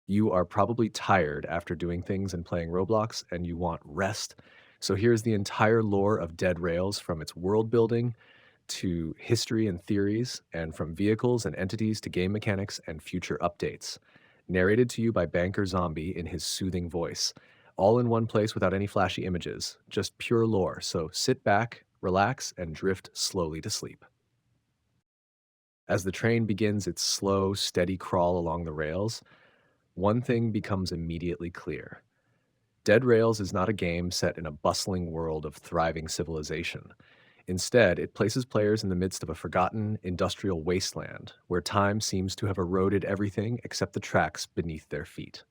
You are probably tired after doing things and playing Roblox and you want rest. So here's the entire lore of Dead Rails, from its world building to history and theories, and from vehicles and entities to game mechanics and future updates. Narrated to you by Banker Zombie in his soothing voice. All in one place without any flashy images, just pure lore. So sit back, relax, and drift slowly to sleep. As the train begins its slow, steady crawl along the rails, one thing becomes immediately clear. Dead Rails is not a game set in a bustling world of thriving civilization. Instead, it places players in the midst of a forgotten industrial wasteland where time seems to have eroded everything except the tracks beneath their feet.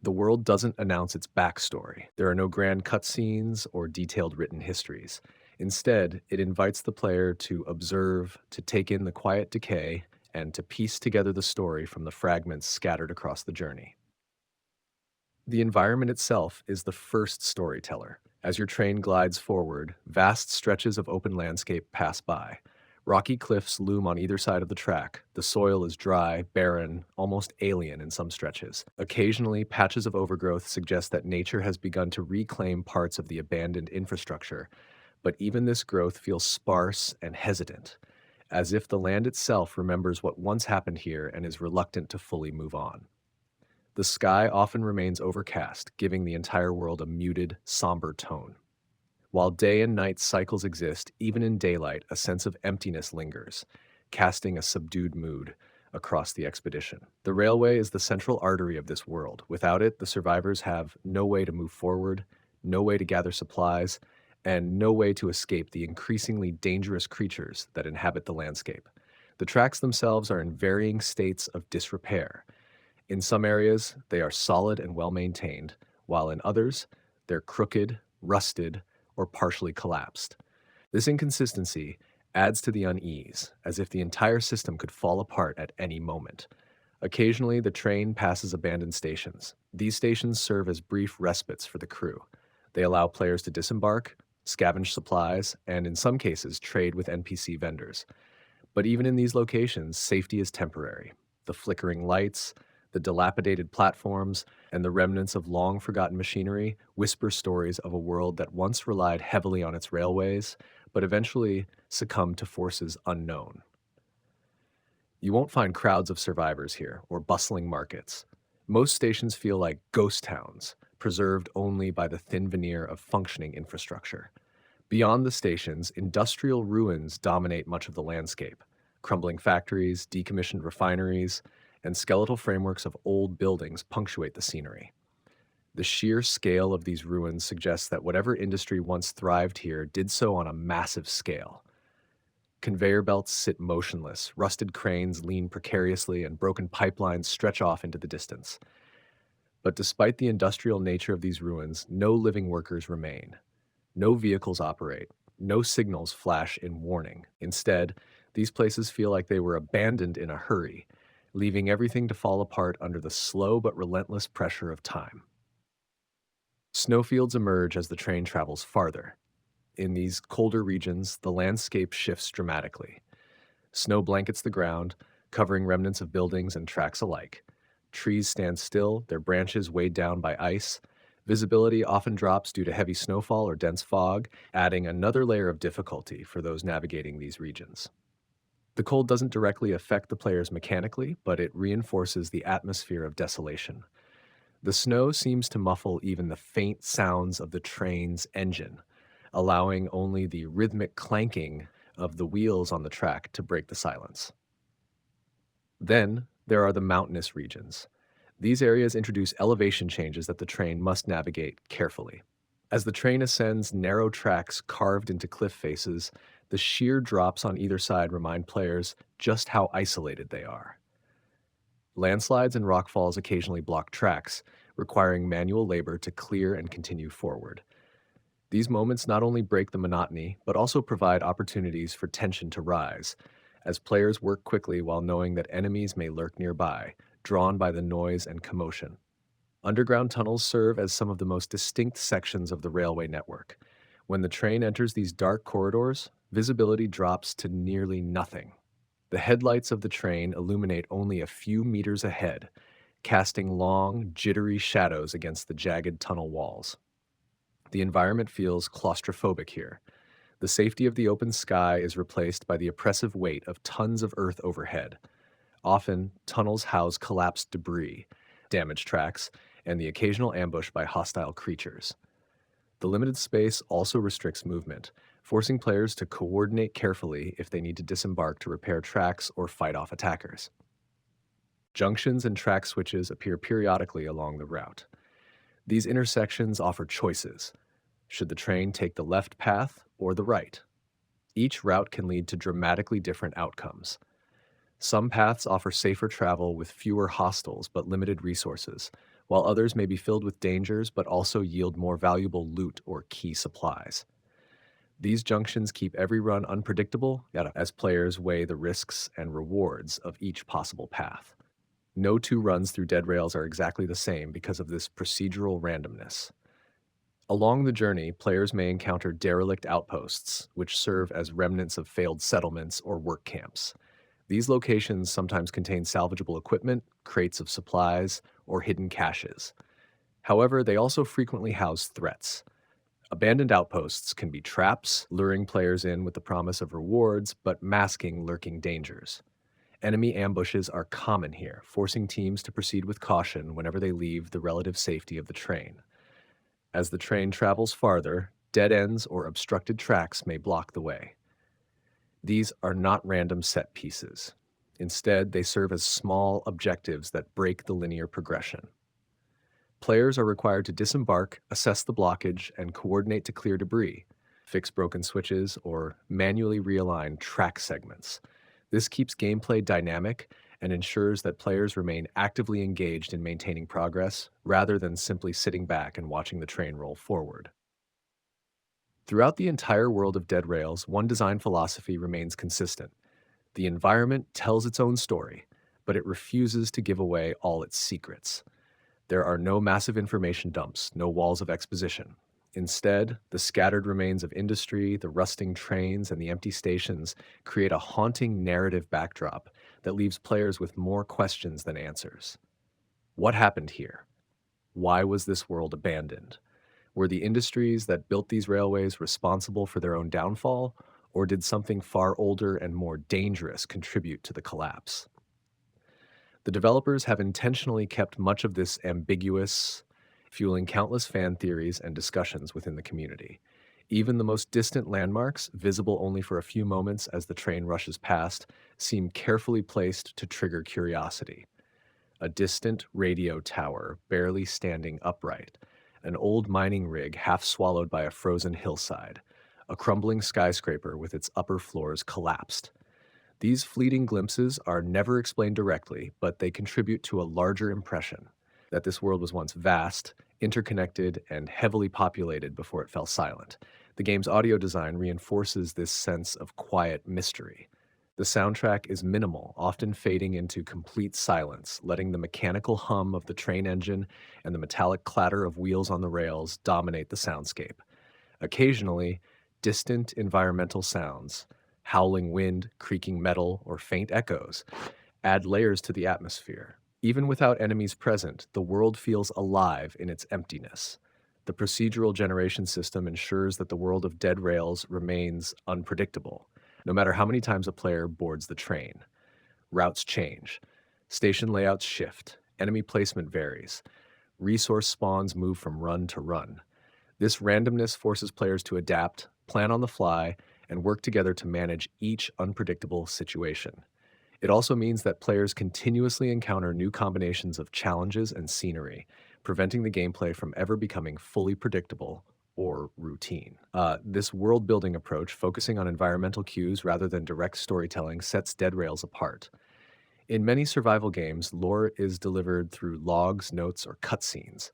The world doesn't announce its backstory. There are no grand cutscenes or detailed written histories. Instead, it invites the player to observe, to take in the quiet decay, and to piece together the story from the fragments scattered across the journey. The environment itself is the first storyteller. As your train glides forward, vast stretches of open landscape pass by. Rocky cliffs loom on either side of the track. The soil is dry, barren, almost alien in some stretches. Occasionally, patches of overgrowth suggest that nature has begun to reclaim parts of the abandoned infrastructure, but even this growth feels sparse and hesitant, as if the land itself remembers what once happened here and is reluctant to fully move on. The sky often remains overcast, giving the entire world a muted, somber tone. While day and night cycles exist, even in daylight, a sense of emptiness lingers, casting a subdued mood across the expedition. The railway is the central artery of this world. Without it, the survivors have no way to move forward, no way to gather supplies, and no way to escape the increasingly dangerous creatures that inhabit the landscape. The tracks themselves are in varying states of disrepair. In some areas, they are solid and well maintained, while in others, they're crooked, rusted, or partially collapsed. This inconsistency adds to the unease, as if the entire system could fall apart at any moment. Occasionally, the train passes abandoned stations. These stations serve as brief respites for the crew. They allow players to disembark, scavenge supplies, and in some cases, trade with NPC vendors. But even in these locations, safety is temporary. The flickering lights, the dilapidated platforms, and the remnants of long forgotten machinery whisper stories of a world that once relied heavily on its railways, but eventually succumbed to forces unknown. You won't find crowds of survivors here or bustling markets. Most stations feel like ghost towns, preserved only by the thin veneer of functioning infrastructure. Beyond the stations, industrial ruins dominate much of the landscape. Crumbling factories, decommissioned refineries, and skeletal frameworks of old buildings punctuate the scenery. The sheer scale of these ruins suggests that whatever industry once thrived here did so on a massive scale. Conveyor belts sit motionless, rusted cranes lean precariously, and broken pipelines stretch off into the distance. But despite the industrial nature of these ruins, no living workers remain. No vehicles operate. No signals flash in warning. Instead, these places feel like they were abandoned in a hurry, leaving everything to fall apart under the slow but relentless pressure of time. Snowfields emerge as the train travels farther. In these colder regions, the landscape shifts dramatically. Snow blankets the ground, covering remnants of buildings and tracks alike. Trees stand still, their branches weighed down by ice. Visibility often drops due to heavy snowfall or dense fog, adding another layer of difficulty for those navigating these regions. The cold doesn't directly affect the players mechanically, but it reinforces the atmosphere of desolation. The snow seems to muffle even the faint sounds of the train's engine, allowing only the rhythmic clanking of the wheels on the track to break the silence. Then there are the mountainous regions. These areas introduce elevation changes that the train must navigate carefully. As the train ascends narrow tracks carved into cliff faces, the sheer drops on either side remind players just how isolated they are. Landslides and rockfalls occasionally block tracks, requiring manual labor to clear and continue forward. These moments not only break the monotony, but also provide opportunities for tension to rise, as players work quickly while knowing that enemies may lurk nearby, drawn by the noise and commotion. Underground tunnels serve as some of the most distinct sections of the railway network. When the train enters these dark corridors, visibility drops to nearly nothing. The headlights of the train illuminate only a few meters ahead, casting long, jittery shadows against the jagged tunnel walls. The environment feels claustrophobic here. The safety of the open sky is replaced by the oppressive weight of tons of earth overhead. Often, tunnels house collapsed debris, damaged tracks, and the occasional ambush by hostile creatures. The limited space also restricts movement, forcing players to coordinate carefully if they need to disembark to repair tracks or fight off attackers. Junctions and track switches appear periodically along the route. These intersections offer choices. Should the train take the left path or the right? Each route can lead to dramatically different outcomes. Some paths offer safer travel with fewer hostiles but limited resources, while others may be filled with dangers but also yield more valuable loot or key supplies. These junctions keep every run unpredictable as players weigh the risks and rewards of each possible path. No two runs through Dead Rails are exactly the same because of this procedural randomness. Along the journey, players may encounter derelict outposts, which serve as remnants of failed settlements or work camps. These locations sometimes contain salvageable equipment, crates of supplies, or hidden caches. However, they also frequently house threats. Abandoned outposts can be traps, luring players in with the promise of rewards, but masking lurking dangers. Enemy ambushes are common here, forcing teams to proceed with caution whenever they leave the relative safety of the train. As the train travels farther, dead ends or obstructed tracks may block the way. These are not random set pieces. Instead, they serve as small objectives that break the linear progression. Players are required to disembark, assess the blockage, and coordinate to clear debris, fix broken switches, or manually realign track segments. This keeps gameplay dynamic and ensures that players remain actively engaged in maintaining progress rather than simply sitting back and watching the train roll forward. Throughout the entire world of Dead Rails, one design philosophy remains consistent. The environment tells its own story, but it refuses to give away all its secrets. There are no massive information dumps, no walls of exposition. Instead, the scattered remains of industry, the rusting trains, and the empty stations create a haunting narrative backdrop that leaves players with more questions than answers. What happened here? Why was this world abandoned? Were the industries that built these railways responsible for their own downfall, or did something far older and more dangerous contribute to the collapse? The developers have intentionally kept much of this ambiguous, fueling countless fan theories and discussions within the community. Even the most distant landmarks, visible only for a few moments as the train rushes past, seem carefully placed to trigger curiosity. A distant radio tower, barely standing upright, an old mining rig half swallowed by a frozen hillside, a crumbling skyscraper with its upper floors collapsed. These fleeting glimpses are never explained directly, but they contribute to a larger impression that this world was once vast, interconnected, and heavily populated before it fell silent. The game's audio design reinforces this sense of quiet mystery. The soundtrack is minimal, often fading into complete silence, letting the mechanical hum of the train engine and the metallic clatter of wheels on the rails dominate the soundscape. Occasionally, distant environmental sounds, howling wind, creaking metal, or faint echoes, add layers to the atmosphere. Even without enemies present, the world feels alive in its emptiness. The procedural generation system ensures that the world of Dead Rails remains unpredictable, no matter how many times a player boards the train. Routes change, station layouts shift, enemy placement varies, resource spawns move from run to run. This randomness forces players to adapt, plan on the fly, and work together to manage each unpredictable situation. It also means that players continuously encounter new combinations of challenges and scenery, preventing the gameplay from ever becoming fully predictable or routine. This world building approach, focusing on environmental cues rather than direct storytelling, sets Dead Rails apart. In many survival games, lore is delivered through logs, notes, or cutscenes.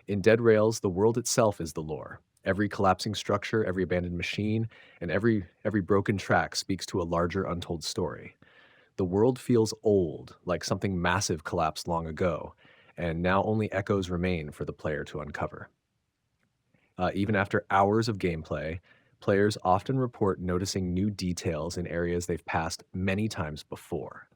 In Dead Rails, the world itself is the lore. Every collapsing structure, every abandoned machine, and every broken track speaks to a larger untold story. The world feels old, like something massive collapsed long ago, and now only echoes remain for the player to uncover. Even after hours of gameplay, players often report noticing new details in areas they've passed many times before.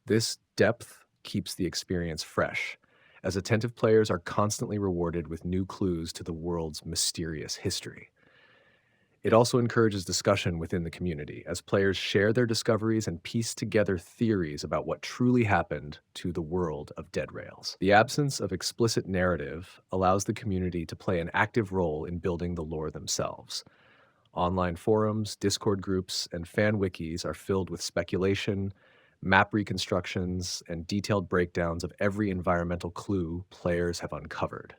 This depth keeps the experience fresh, as attentive players are constantly rewarded with new clues to the world's mysterious history. It also encourages discussion within the community as players share their discoveries and piece together theories about what truly happened to the world of Dead Rails. The absence of explicit narrative allows the community to play an active role in building the lore themselves. Online forums, Discord groups, and fan wikis are filled with speculation, map reconstructions, and detailed breakdowns of every environmental clue players have uncovered.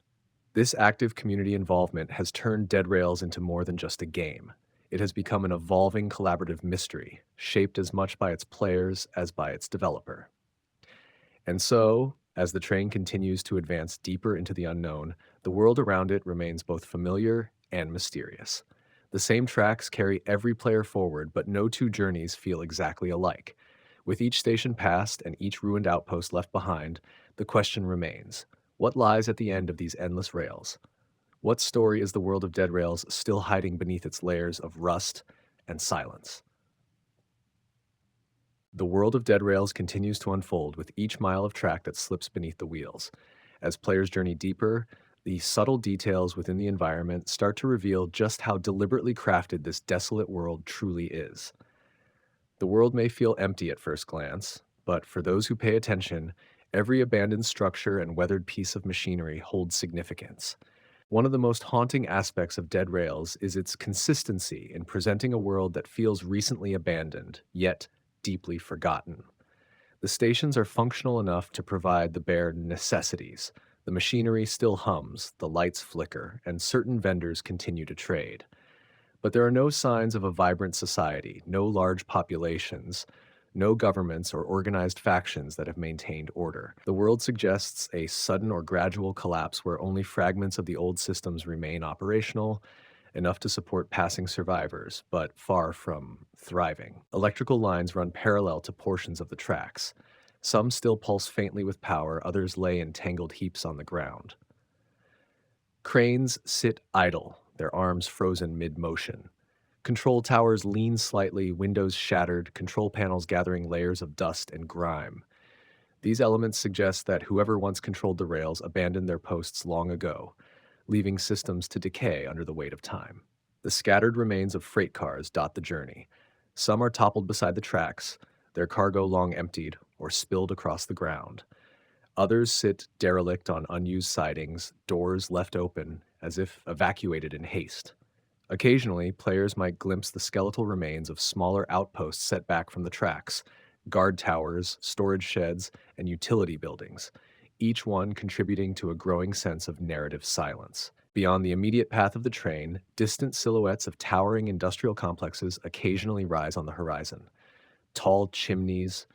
This active community involvement has turned Dead Rails into more than just a game. It has become an evolving collaborative mystery, shaped as much by its players as by its developer. And so, as the train continues to advance deeper into the unknown, the world around it remains both familiar and mysterious. The same tracks carry every player forward, but no two journeys feel exactly alike. With each station passed and each ruined outpost left behind, the question remains: what lies at the end of these endless rails? What story is the world of Dead Rails still hiding beneath its layers of rust and silence? The world of Dead Rails continues to unfold with each mile of track that slips beneath the wheels. As players journey deeper, the subtle details within the environment start to reveal just how deliberately crafted this desolate world truly is. The world may feel empty at first glance, but for those who pay attention, every abandoned structure and weathered piece of machinery holds significance. One of the most haunting aspects of Dead Rails is its consistency in presenting a world that feels recently abandoned, yet deeply forgotten. The stations are functional enough to provide the bare necessities. The machinery still hums, the lights flicker, and certain vendors continue to trade. But there are no signs of a vibrant society, no large populations, no governments or organized factions that have maintained order. The world suggests a sudden or gradual collapse where only fragments of the old systems remain operational, enough to support passing survivors, but far from thriving. Electrical lines run parallel to portions of the tracks. Some still pulse faintly with power, others lay in tangled heaps on the ground. Cranes sit idle, their arms frozen mid-motion. Control towers lean slightly, windows shattered, control panels gathering layers of dust and grime. These elements suggest that whoever once controlled the rails abandoned their posts long ago, leaving systems to decay under the weight of time. The scattered remains of freight cars dot the journey. Some are toppled beside the tracks, their cargo long emptied or spilled across the ground. Others sit derelict on unused sidings, doors left open as if evacuated in haste. Occasionally, players might glimpse the skeletal remains of smaller outposts set back from the tracks, guard towers, storage sheds, and utility buildings, each one contributing to a growing sense of narrative silence. Beyond the immediate path of the train, distant silhouettes of towering industrial complexes occasionally rise on the horizon. Tall chimneys,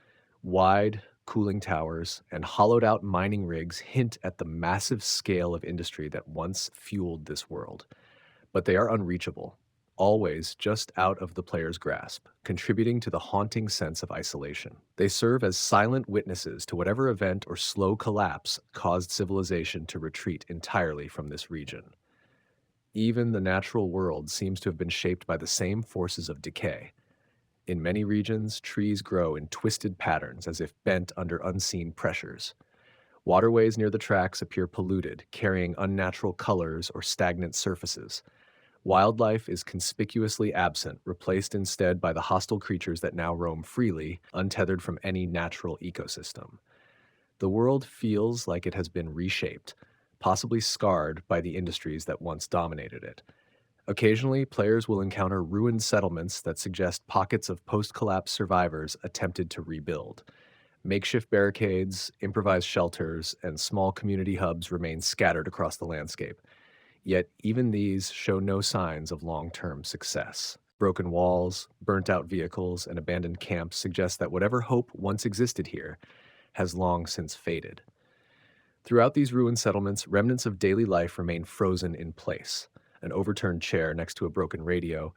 wide cooling towers, and hollowed out mining rigs hint at the massive scale of industry that once fueled this world. But they are unreachable, always just out of the player's grasp, contributing to the haunting sense of isolation. They serve as silent witnesses to whatever event or slow collapse caused civilization to retreat entirely from this region. Even the natural world seems to have been shaped by the same forces of decay. In many regions, trees grow in twisted patterns as if bent under unseen pressures. Waterways near the tracks appear polluted, carrying unnatural colors or stagnant surfaces. Wildlife is conspicuously absent, replaced instead by the hostile creatures that now roam freely, untethered from any natural ecosystem. The world feels like it has been reshaped, possibly scarred by the industries that once dominated it. Occasionally, players will encounter ruined settlements that suggest pockets of post-collapse survivors attempted to rebuild. Makeshift barricades, improvised shelters, and small community hubs remain scattered across the landscape. Yet even these show no signs of long-term success. Broken walls, burnt-out vehicles, and abandoned camps suggest that whatever hope once existed here has long since faded. Throughout these ruined settlements, remnants of daily life remain frozen in place. An overturned chair next to a broken radio,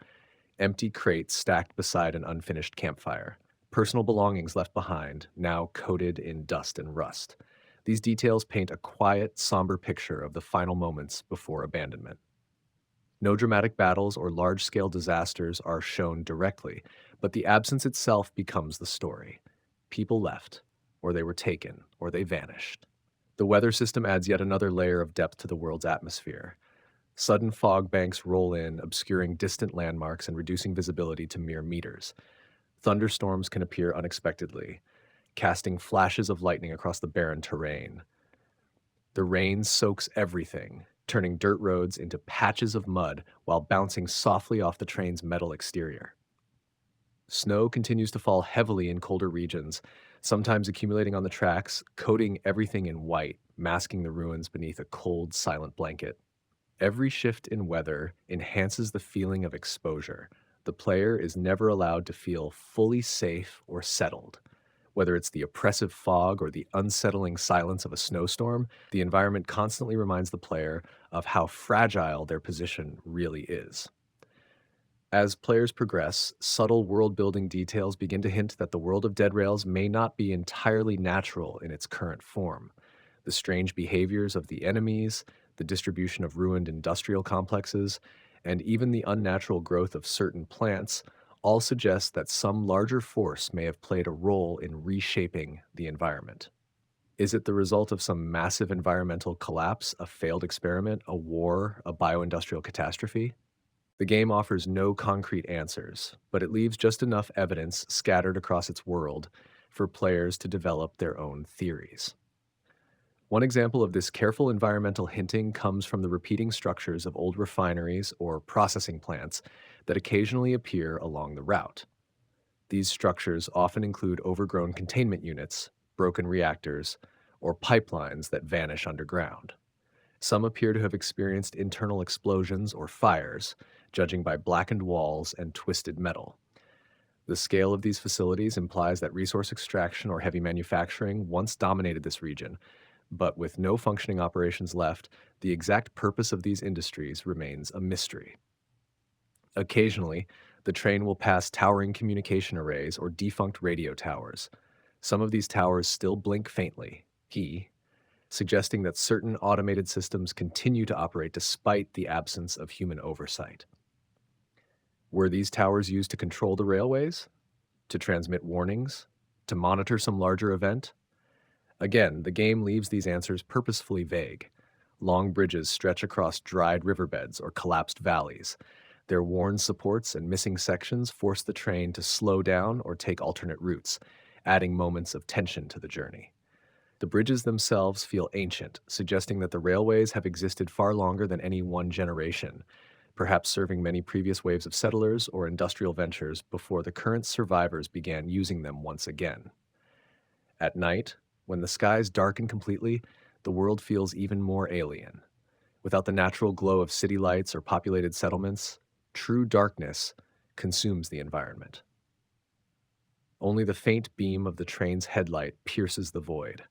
empty crates stacked beside an unfinished campfire, personal belongings left behind, now coated in dust and rust. These details paint a quiet, somber picture of the final moments before abandonment. No dramatic battles or large-scale disasters are shown directly, but the absence itself becomes the story. People left, or they were taken, or they vanished. The weather system adds yet another layer of depth to the world's atmosphere. Sudden fog banks roll in, obscuring distant landmarks and reducing visibility to mere meters. Thunderstorms can appear unexpectedly, casting flashes of lightning across the barren terrain. The rain soaks everything, turning dirt roads into patches of mud while bouncing softly off the train's metal exterior. Snow continues to fall heavily in colder regions, sometimes accumulating on the tracks, coating everything in white, masking the ruins beneath a cold, silent blanket. Every shift in weather enhances the feeling of exposure. The player is never allowed to feel fully safe or settled. Whether it's the oppressive fog or the unsettling silence of a snowstorm, the environment constantly reminds the player of how fragile their position really is. As players progress, subtle world-building details begin to hint that the world of Dead Rails may not be entirely natural in its current form. The strange behaviors of the enemies, the distribution of ruined industrial complexes, and even the unnatural growth of certain plants all suggest that some larger force may have played a role in reshaping the environment. Is it the result of some massive environmental collapse, a failed experiment, a war, a bioindustrial catastrophe? The game offers no concrete answers, but it leaves just enough evidence scattered across its world for players to develop their own theories. One example of this careful environmental hinting comes from the repeating structures of old refineries or processing plants that occasionally appear along the route. These structures often include overgrown containment units, broken reactors, or pipelines that vanish underground. Some appear to have experienced internal explosions or fires, judging by blackened walls and twisted metal. The scale of these facilities implies that resource extraction or heavy manufacturing once dominated this region, but with no functioning operations left, the exact purpose of these industries remains a mystery. Occasionally, the train will pass towering communication arrays or defunct radio towers. Some of these towers still blink faintly, suggesting that certain automated systems continue to operate despite the absence of human oversight. Were these towers used to control the railways? To transmit warnings? To monitor some larger event? Again, the game leaves these answers purposefully vague. Long bridges stretch across dried riverbeds or collapsed valleys. Their worn supports and missing sections force the train to slow down or take alternate routes, adding moments of tension to the journey. The bridges themselves feel ancient, suggesting that the railways have existed far longer than any one generation, perhaps serving many previous waves of settlers or industrial ventures before the current survivors began using them once again. At night, when the skies darken completely, the world feels even more alien. Without the natural glow of city lights or populated settlements, true darkness consumes the environment. Only the faint beam of the train's headlight pierces the void.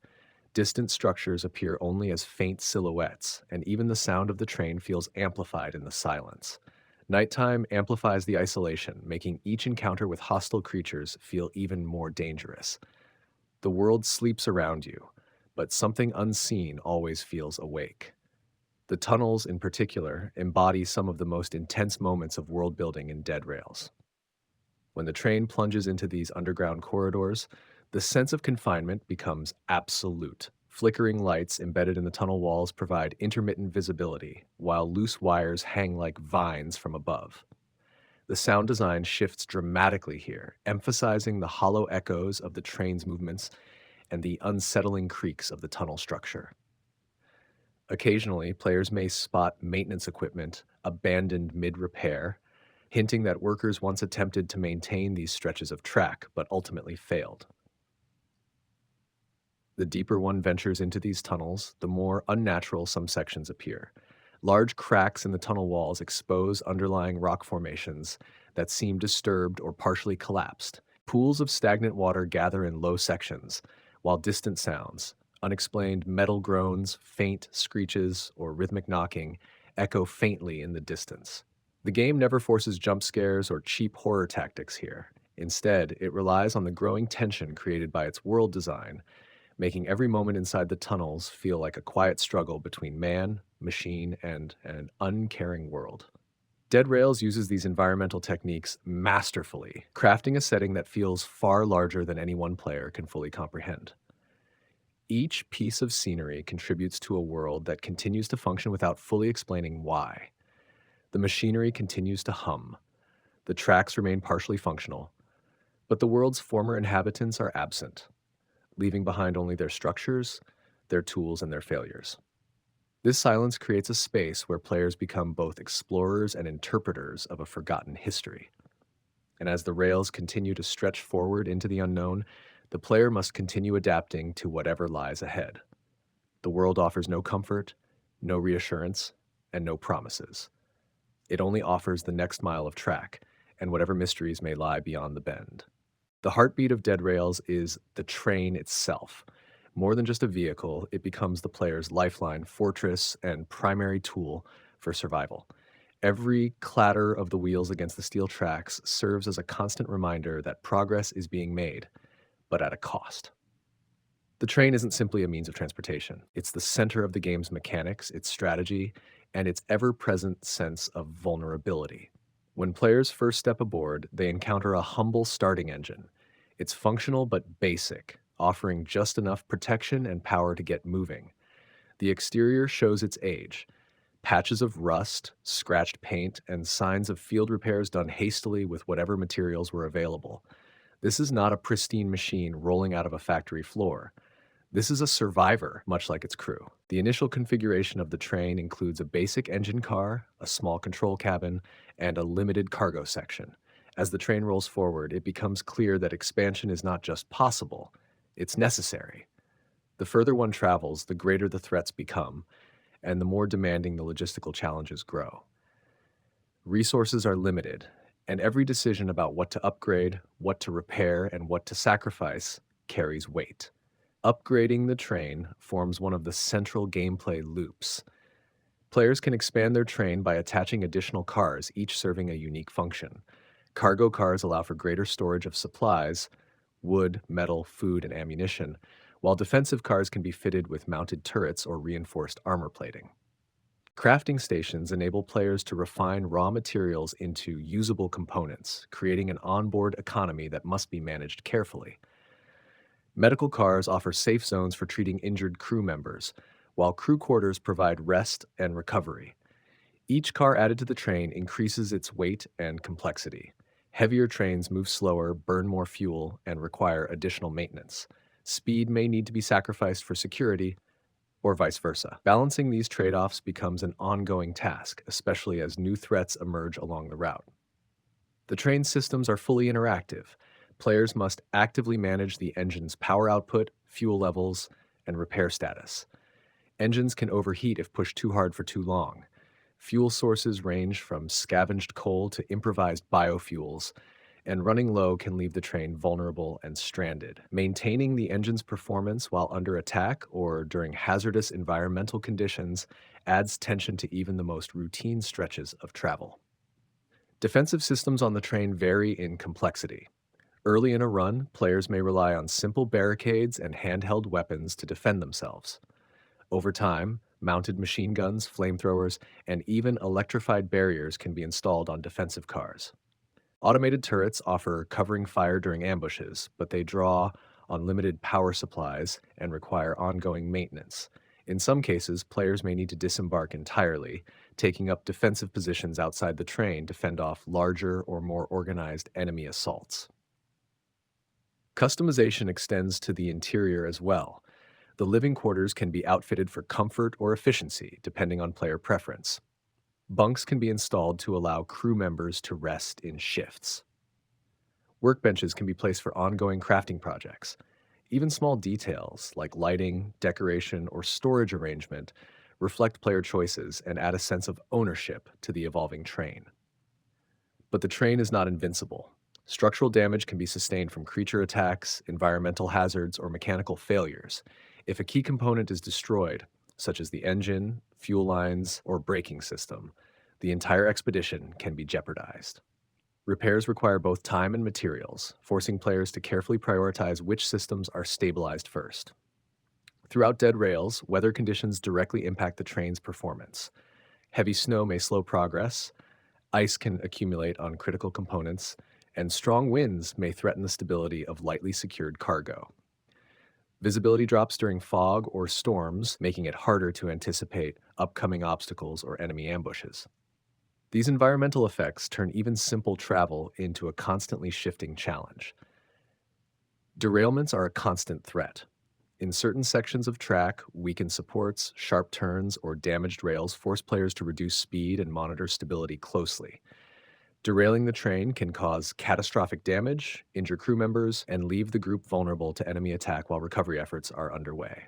Distant structures appear only as faint silhouettes, and even the sound of the train feels amplified in the silence. Nighttime amplifies the isolation, making each encounter with hostile creatures feel even more dangerous. The world sleeps around you, but something unseen always feels awake. The tunnels, in particular, embody some of the most intense moments of world building in Dead Rails. When the train plunges into these underground corridors, the sense of confinement becomes absolute. Flickering lights embedded in the tunnel walls provide intermittent visibility, while loose wires hang like vines from above. The sound design shifts dramatically here, emphasizing the hollow echoes of the train's movements and the unsettling creaks of the tunnel structure. Occasionally, players may spot maintenance equipment abandoned mid-repair, hinting that workers once attempted to maintain these stretches of track, but ultimately failed. The deeper one ventures into these tunnels, the more unnatural some sections appear. Large cracks in the tunnel walls expose underlying rock formations that seem disturbed or partially collapsed. Pools of stagnant water gather in low sections, while distant sounds, unexplained metal groans, faint screeches, or rhythmic knocking, echo faintly in the distance. The game never forces jump scares or cheap horror tactics here. Instead, it relies on the growing tension created by its world design, making every moment inside the tunnels feel like a quiet struggle between man, machine, and an uncaring world. Dead Rails uses these environmental techniques masterfully, crafting a setting that feels far larger than any one player can fully comprehend. Each piece of scenery contributes to a world that continues to function without fully explaining why. The machinery continues to hum, the tracks remain partially functional, but the world's former inhabitants are absent, leaving behind only their structures, their tools, and their failures. This silence creates a space where players become both explorers and interpreters of a forgotten history. And as the rails continue to stretch forward into the unknown, the player must continue adapting to whatever lies ahead. The world offers no comfort, no reassurance, and no promises. It only offers the next mile of track and whatever mysteries may lie beyond the bend. The heartbeat of Dead Rails is the train itself. More than just a vehicle, it becomes the player's lifeline, fortress, and primary tool for survival. Every clatter of the wheels against the steel tracks serves as a constant reminder that progress is being made, but at a cost. The train isn't simply a means of transportation. It's the center of the game's mechanics, its strategy, and its ever-present sense of vulnerability. When players first step aboard, they encounter a humble starting engine. It's functional but basic, offering just enough protection and power to get moving. The exterior shows its age. Patches of rust, scratched paint, and signs of field repairs done hastily with whatever materials were available. This is not a pristine machine rolling out of a factory floor. This is a survivor, much like its crew. The initial configuration of the train includes a basic engine car, a small control cabin, and a limited cargo section. As the train rolls forward, it becomes clear that expansion is not just possible, it's necessary. The further one travels, the greater the threats become, and the more demanding the logistical challenges grow. Resources are limited, and every decision about what to upgrade, what to repair, and what to sacrifice carries weight. Upgrading the train forms one of the central gameplay loops. Players can expand their train by attaching additional cars, each serving a unique function. Cargo cars allow for greater storage of supplies, wood, metal, food, and ammunition, while defensive cars can be fitted with mounted turrets or reinforced armor plating. Crafting stations enable players to refine raw materials into usable components, creating an onboard economy that must be managed carefully. Medical cars offer safe zones for treating injured crew members, while crew quarters provide rest and recovery. Each car added to the train increases its weight and complexity. Heavier trains move slower, burn more fuel, and require additional maintenance. Speed may need to be sacrificed for security, or vice versa. Balancing these trade-offs becomes an ongoing task, especially as new threats emerge along the route. The train systems are fully interactive. Players must actively manage the engine's power output, fuel levels, and repair status. Engines can overheat if pushed too hard for too long. Fuel sources range from scavenged coal to improvised biofuels, and running low can leave the train vulnerable and stranded. Maintaining the engine's performance while under attack or during hazardous environmental conditions adds tension to even the most routine stretches of travel. Defensive systems on the train vary in complexity. Early in a run, players may rely on simple barricades and handheld weapons to defend themselves. Over time, mounted machine guns, flamethrowers, and even electrified barriers can be installed on defensive cars. Automated turrets offer covering fire during ambushes, but they draw on limited power supplies and require ongoing maintenance. In some cases, players may need to disembark entirely, taking up defensive positions outside the train to fend off larger or more organized enemy assaults. Customization extends to the interior as well. The living quarters can be outfitted for comfort or efficiency, depending on player preference. Bunks can be installed to allow crew members to rest in shifts. Workbenches can be placed for ongoing crafting projects. Even small details like lighting, decoration, or storage arrangement reflect player choices and add a sense of ownership to the evolving train. But the train is not invincible. Structural damage can be sustained from creature attacks, environmental hazards, or mechanical failures. If a key component is destroyed, such as the engine, fuel lines, or braking system, the entire expedition can be jeopardized. Repairs require both time and materials, forcing players to carefully prioritize which systems are stabilized first. Throughout Dead Rails, weather conditions directly impact the train's performance. Heavy snow may slow progress, ice can accumulate on critical components, and strong winds may threaten the stability of lightly secured cargo. Visibility drops during fog or storms, making it harder to anticipate upcoming obstacles or enemy ambushes. These environmental effects turn even simple travel into a constantly shifting challenge. Derailments are a constant threat. In certain sections of track, weakened supports, sharp turns, or damaged rails force players to reduce speed and monitor stability closely. Derailing the train can cause catastrophic damage, injure crew members, and leave the group vulnerable to enemy attack while recovery efforts are underway.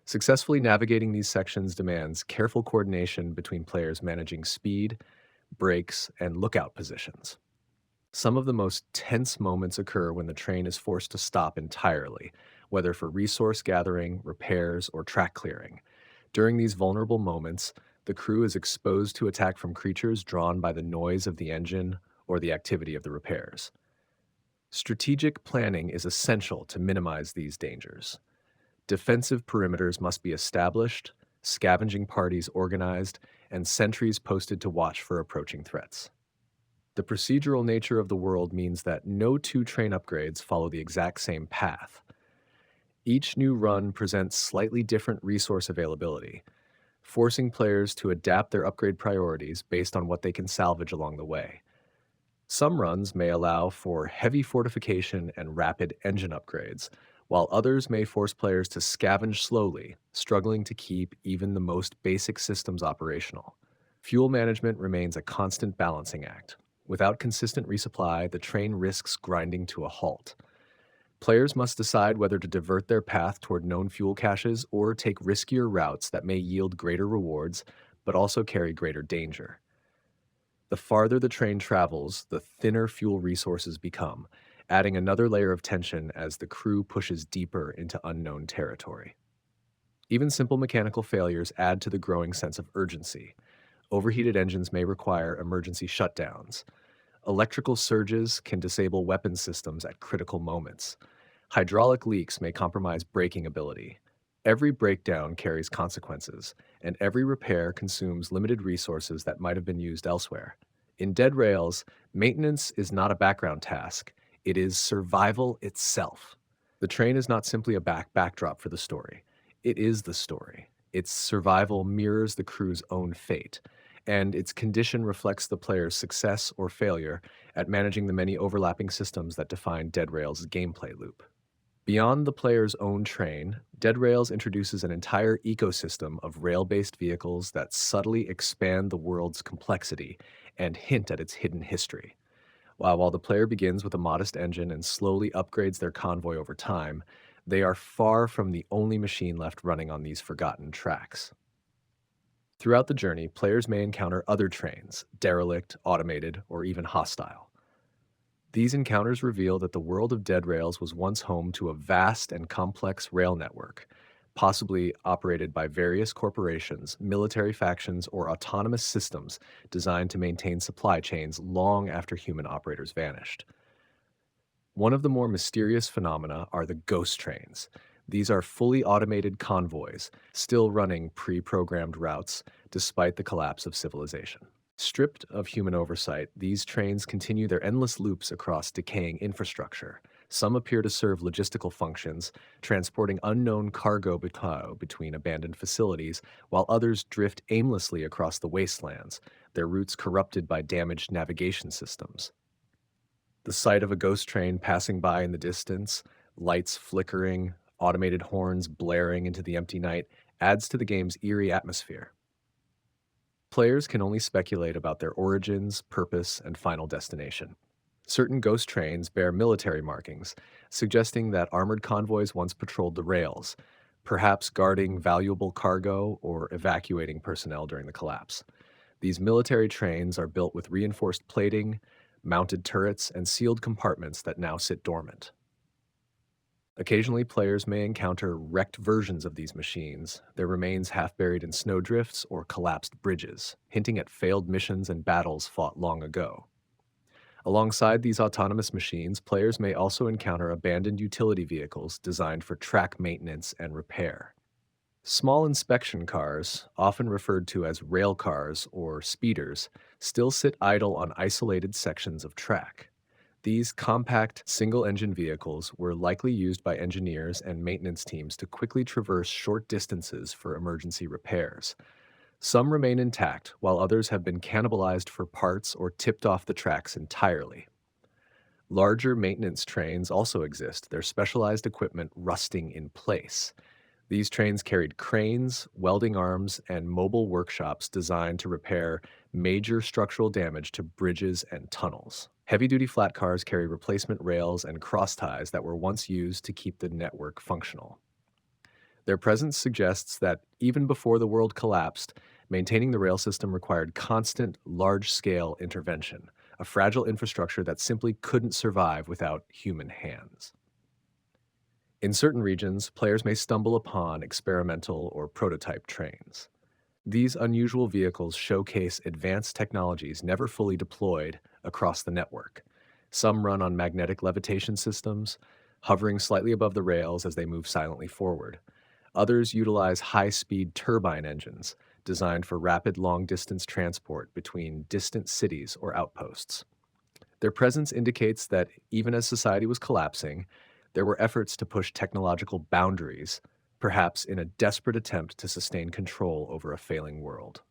Successfully navigating these sections demands careful coordination between players managing speed, brakes, and lookout positions. Some of the most tense moments occur when the train is forced to stop entirely, whether for resource gathering, repairs, or track clearing. During these vulnerable moments, the crew is exposed to attack from creatures drawn by the noise of the engine or the activity of the repairs. Strategic planning is essential to minimize these dangers. Defensive perimeters must be established, scavenging parties organized, and sentries posted to watch for approaching threats. The procedural nature of the world means that no two train upgrades follow the exact same path. Each new run presents slightly different resource availability, forcing players to adapt their upgrade priorities based on what they can salvage along the way. Some runs may allow for heavy fortification and rapid engine upgrades, while others may force players to scavenge slowly, struggling to keep even the most basic systems operational. Fuel management remains a constant balancing act. Without consistent resupply, the train risks grinding to a halt. Players must decide whether to divert their path toward known fuel caches or take riskier routes that may yield greater rewards but also carry greater danger. The farther the train travels, the thinner fuel resources become, adding another layer of tension as the crew pushes deeper into unknown territory. Even simple mechanical failures add to the growing sense of urgency. Overheated engines may require emergency shutdowns. Electrical surges can disable weapon systems at critical moments. Hydraulic leaks may compromise braking ability. Every breakdown carries consequences, and every repair consumes limited resources that might have been used elsewhere. In Dead Rails, maintenance is not a background task, it is survival itself. The train is not simply a backdrop for the story, it is the story. Its survival mirrors the crew's own fate, and its condition reflects the player's success or failure at managing the many overlapping systems that define Dead Rails' gameplay loop. Beyond the player's own train, Dead Rails introduces an entire ecosystem of rail-based vehicles that subtly expand the world's complexity and hint at its hidden history. While the player begins with a modest engine and slowly upgrades their convoy over time, they are far from the only machine left running on these forgotten tracks. Throughout the journey, players may encounter other trains, derelict, automated, or even hostile. These encounters reveal that the world of Dead Rails was once home to a vast and complex rail network, possibly operated by various corporations, military factions, or autonomous systems designed to maintain supply chains long after human operators vanished. One of the more mysterious phenomena are the ghost trains. These are fully automated convoys, still running pre-programmed routes despite the collapse of civilization. Stripped of human oversight, these trains continue their endless loops across decaying infrastructure. Some appear to serve logistical functions, transporting unknown cargo between abandoned facilities, while others drift aimlessly across the wastelands, their routes corrupted by damaged navigation systems. The sight of a ghost train passing by in the distance, lights flickering, automated horns blaring into the empty night, adds to the game's eerie atmosphere. Players can only speculate about their origins, purpose, and final destination. Certain ghost trains bear military markings, suggesting that armored convoys once patrolled the rails, perhaps guarding valuable cargo or evacuating personnel during the collapse. These military trains are built with reinforced plating, mounted turrets, and sealed compartments that now sit dormant. Occasionally, players may encounter wrecked versions of these machines, their remains half buried in snowdrifts or collapsed bridges, hinting at failed missions and battles fought long ago. Alongside these autonomous machines, players may also encounter abandoned utility vehicles designed for track maintenance and repair. Small inspection cars, often referred to as rail cars or speeders, still sit idle on isolated sections of track. These compact single engine vehicles were likely used by engineers and maintenance teams to quickly traverse short distances for emergency repairs. Some remain intact, while others have been cannibalized for parts or tipped off the tracks entirely. Larger maintenance trains also exist, their specialized equipment rusting in place. These trains carried cranes, welding arms, and mobile workshops designed to repair major structural damage to bridges and tunnels. Heavy duty flat cars carry replacement rails and cross ties that were once used to keep the network functional. Their presence suggests that even before the world collapsed, maintaining the rail system required constant, large scale intervention, a fragile infrastructure that simply couldn't survive without human hands. In certain regions, players may stumble upon experimental or prototype trains. These unusual vehicles showcase advanced technologies never fully deployed across the network. Some run on magnetic levitation systems, hovering slightly above the rails as they move silently forward. Others utilize high speed turbine engines designed for rapid long distance transport between distant cities or outposts. Their presence indicates that even as society was collapsing, there were efforts to push technological boundaries, perhaps in a desperate attempt to sustain control over a failing world.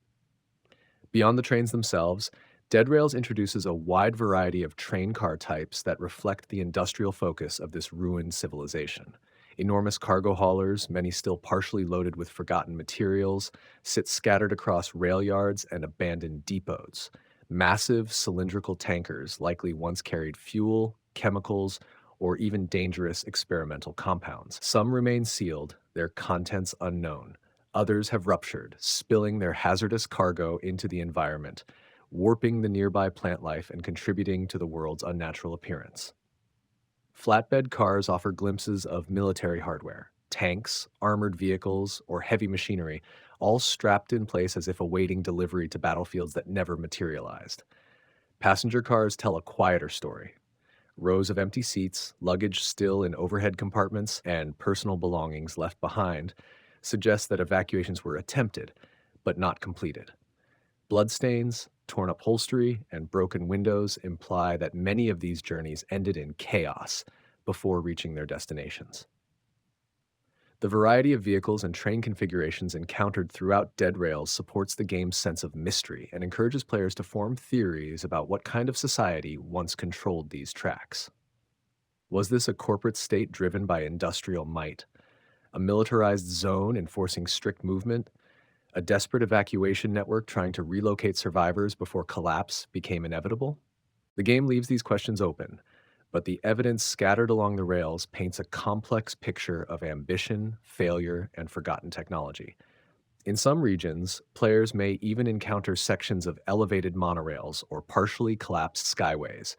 Beyond the trains themselves, Dead Rails introduces a wide variety of train car types that reflect the industrial focus of this ruined civilization. Enormous cargo haulers, many still partially loaded with forgotten materials, sit scattered across rail yards and abandoned depots. Massive cylindrical tankers likely once carried fuel, chemicals, or even dangerous experimental compounds. Some remain sealed, their contents unknown. Others have ruptured, spilling their hazardous cargo into the environment, warping the nearby plant life and contributing to the world's unnatural appearance. Flatbed cars offer glimpses of military hardware, tanks, armored vehicles, or heavy machinery, all strapped in place as if awaiting delivery to battlefields that never materialized. Passenger cars tell a quieter story. Rows of empty seats, luggage still in overhead compartments, and personal belongings left behind suggest that evacuations were attempted, but not completed. Bloodstains, torn upholstery, and broken windows imply that many of these journeys ended in chaos before reaching their destinations. The variety of vehicles and train configurations encountered throughout Dead Rails supports the game's sense of mystery and encourages players to form theories about what kind of society once controlled these tracks. Was this a corporate state driven by industrial might, a militarized zone enforcing strict movement, a desperate evacuation network trying to relocate survivors before collapse became inevitable? The game leaves these questions open, but the evidence scattered along the rails paints a complex picture of ambition, failure, and forgotten technology. In some regions, players may even encounter sections of elevated monorails or partially collapsed skyways,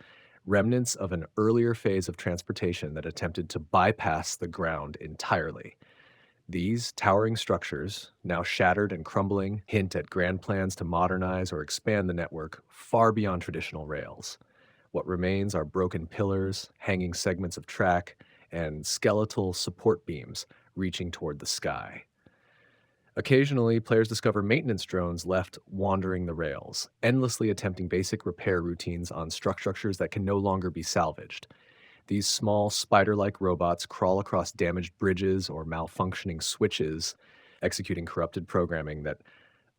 remnants of an earlier phase of transportation that attempted to bypass the ground entirely. These towering structures, now shattered and crumbling, hint at grand plans to modernize or expand the network far beyond traditional rails. What remains are broken pillars, hanging segments of track, and skeletal support beams reaching toward the sky. Occasionally, players discover maintenance drones left wandering the rails, endlessly attempting basic repair routines on structures that can no longer be salvaged. These small, spider like robots crawl across damaged bridges or malfunctioning switches, executing corrupted programming that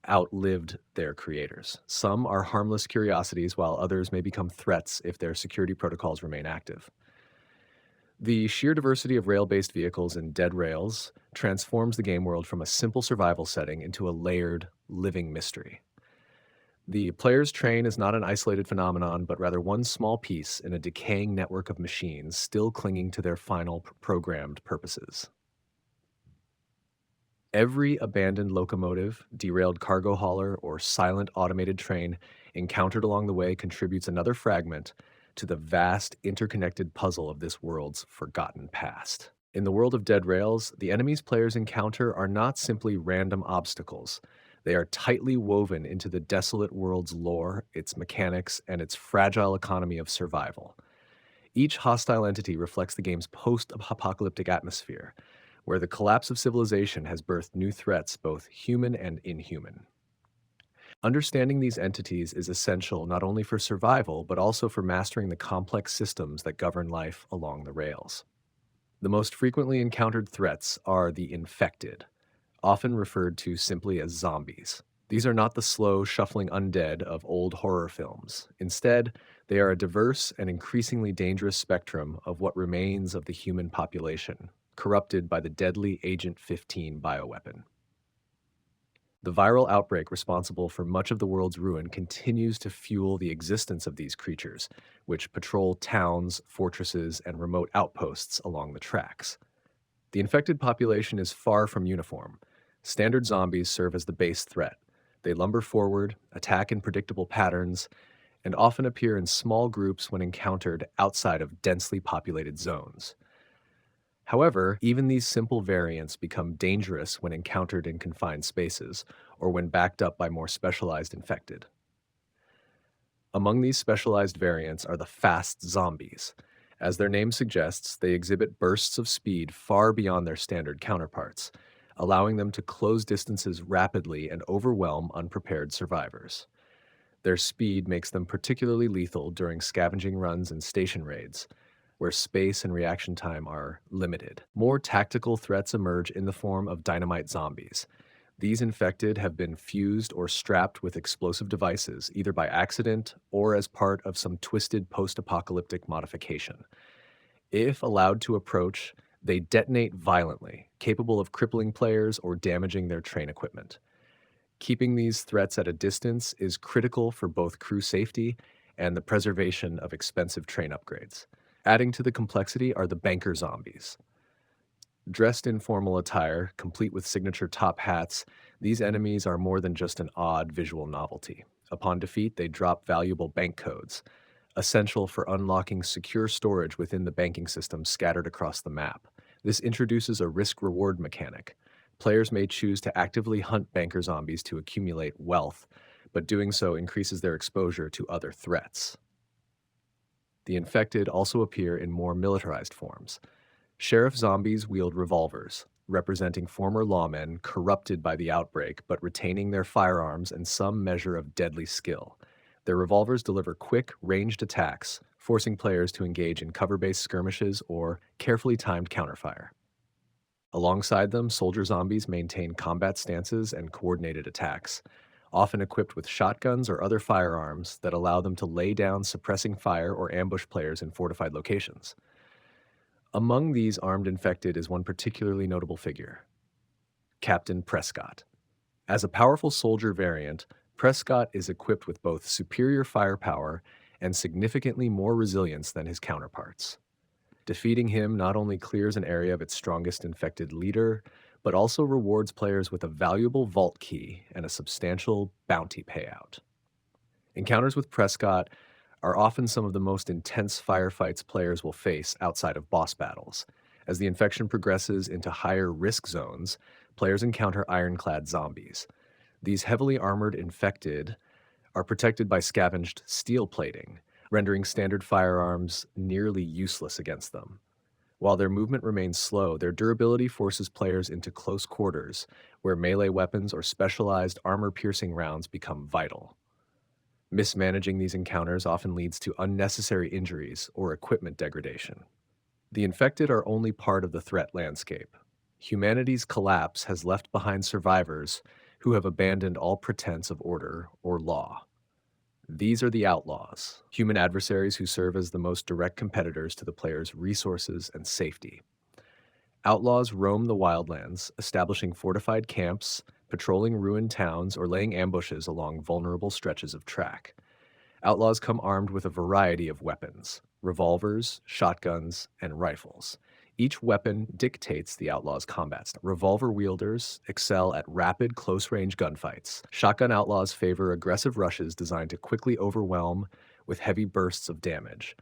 outlived their creators. Some are harmless curiosities, while others may become threats if their security protocols remain active. The sheer diversity of rail based vehicles in Dead Rails transforms the game world from a simple survival setting into a layered, living mystery. The player's train is not an isolated phenomenon, but rather one small piece in a decaying network of machines still clinging to their final programmed purposes. Every abandoned locomotive, derailed cargo hauler, or silent automated train encountered along the way contributes another fragment to the vast interconnected puzzle of this world's forgotten past. In the world of Dead Rails, the enemies players encounter are not simply random obstacles. They are tightly woven into the desolate world's lore, its mechanics, and its fragile economy of survival. Each hostile entity reflects the game's post apocalyptic atmosphere, where the collapse of civilization has birthed new threats, both human and inhuman. Understanding these entities is essential not only for survival, but also for mastering the complex systems that govern life along the rails. The most frequently encountered threats are the infected, often referred to simply as zombies. These are not the slow, shuffling undead of old horror films. Instead, they are a diverse and increasingly dangerous spectrum of what remains of the human population, corrupted by the deadly Agent 15 bioweapon. The viral outbreak responsible for much of the world's ruin continues to fuel the existence of these creatures, which patrol towns, fortresses, and remote outposts along the tracks. The infected population is far from uniform. Standard zombies serve as the base threat. They lumber forward, attack in predictable patterns, and often appear in small groups when encountered outside of densely populated zones. However, even these simple variants become dangerous when encountered in confined spaces or when backed up by more specialized infected. Among these specialized variants are the fast zombies. As their name suggests, they exhibit bursts of speed far beyond their standard counterparts, allowing them to close distances rapidly and overwhelm unprepared survivors. Their speed makes them particularly lethal during scavenging runs and station raids, where space and reaction time are limited. More tactical threats emerge in the form of dynamite zombies. These infected have been fused or strapped with explosive devices, either by accident or as part of some twisted post apocalyptic modification. If allowed to approach, they detonate violently, capable of crippling players or damaging their train equipment. Keeping these threats at a distance is critical for both crew safety and the preservation of expensive train upgrades. Adding to the complexity are the banker zombies. Dressed in formal attire, complete with signature top hats, these enemies are more than just an odd visual novelty. Upon defeat, they drop valuable bank codes, essential for unlocking secure storage within the banking system scattered across the map. This introduces a risk-reward mechanic. Players may choose to actively hunt banker zombies to accumulate wealth, but doing so increases their exposure to other threats. The infected also appear in more militarized forms. Sheriff zombies wield revolvers, representing former lawmen corrupted by the outbreak but retaining their firearms and some measure of deadly skill. Their revolvers deliver quick, ranged attacks, forcing players to engage in cover-based skirmishes or carefully timed counterfire. Alongside them, soldier zombies maintain combat stances and coordinated attacks, often equipped with shotguns or other firearms that allow them to lay down suppressing fire or ambush players in fortified locations. Among these armed infected is one particularly notable figure, Captain Prescott. As a powerful soldier variant, Prescott is equipped with both superior firepower and significantly more resilience than his counterparts. Defeating him not only clears an area of its strongest infected leader, but also rewards players with a valuable vault key and a substantial bounty payout. Encounters with Prescott are often some of the most intense firefights players will face outside of boss battles. As the infection progresses into higher risk zones, players encounter ironclad zombies. These heavily armored infected are protected by scavenged steel plating, rendering standard firearms nearly useless against them. While their movement remains slow, their durability forces players into close quarters, where melee weapons or specialized armor-piercing rounds become vital. Mismanaging these encounters often leads to unnecessary injuries or equipment degradation. The infected are only part of the threat landscape. Humanity's collapse has left behind survivors who have abandoned all pretense of order or law. These are the outlaws, human adversaries who serve as the most direct competitors to the player's resources and safety. Outlaws roam the wildlands, establishing fortified camps, patrolling ruined towns, or laying ambushes along vulnerable stretches of track. Outlaws come armed with a variety of weapons: revolvers, shotguns, and rifles. Each weapon dictates the outlaw's combat style. Revolver wielders excel at rapid, close-range gunfights. Shotgun outlaws favor aggressive rushes designed to quickly overwhelm with heavy bursts of damage.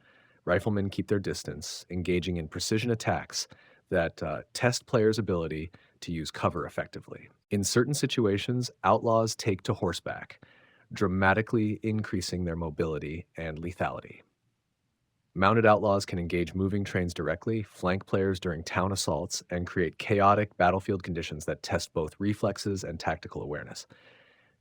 Riflemen keep their distance, engaging in precision attacks that test players' ability to use cover effectively. In certain situations, outlaws take to horseback, dramatically increasing their mobility and lethality. Mounted outlaws can engage moving trains directly, flank players during town assaults, and create chaotic battlefield conditions that test both reflexes and tactical awareness.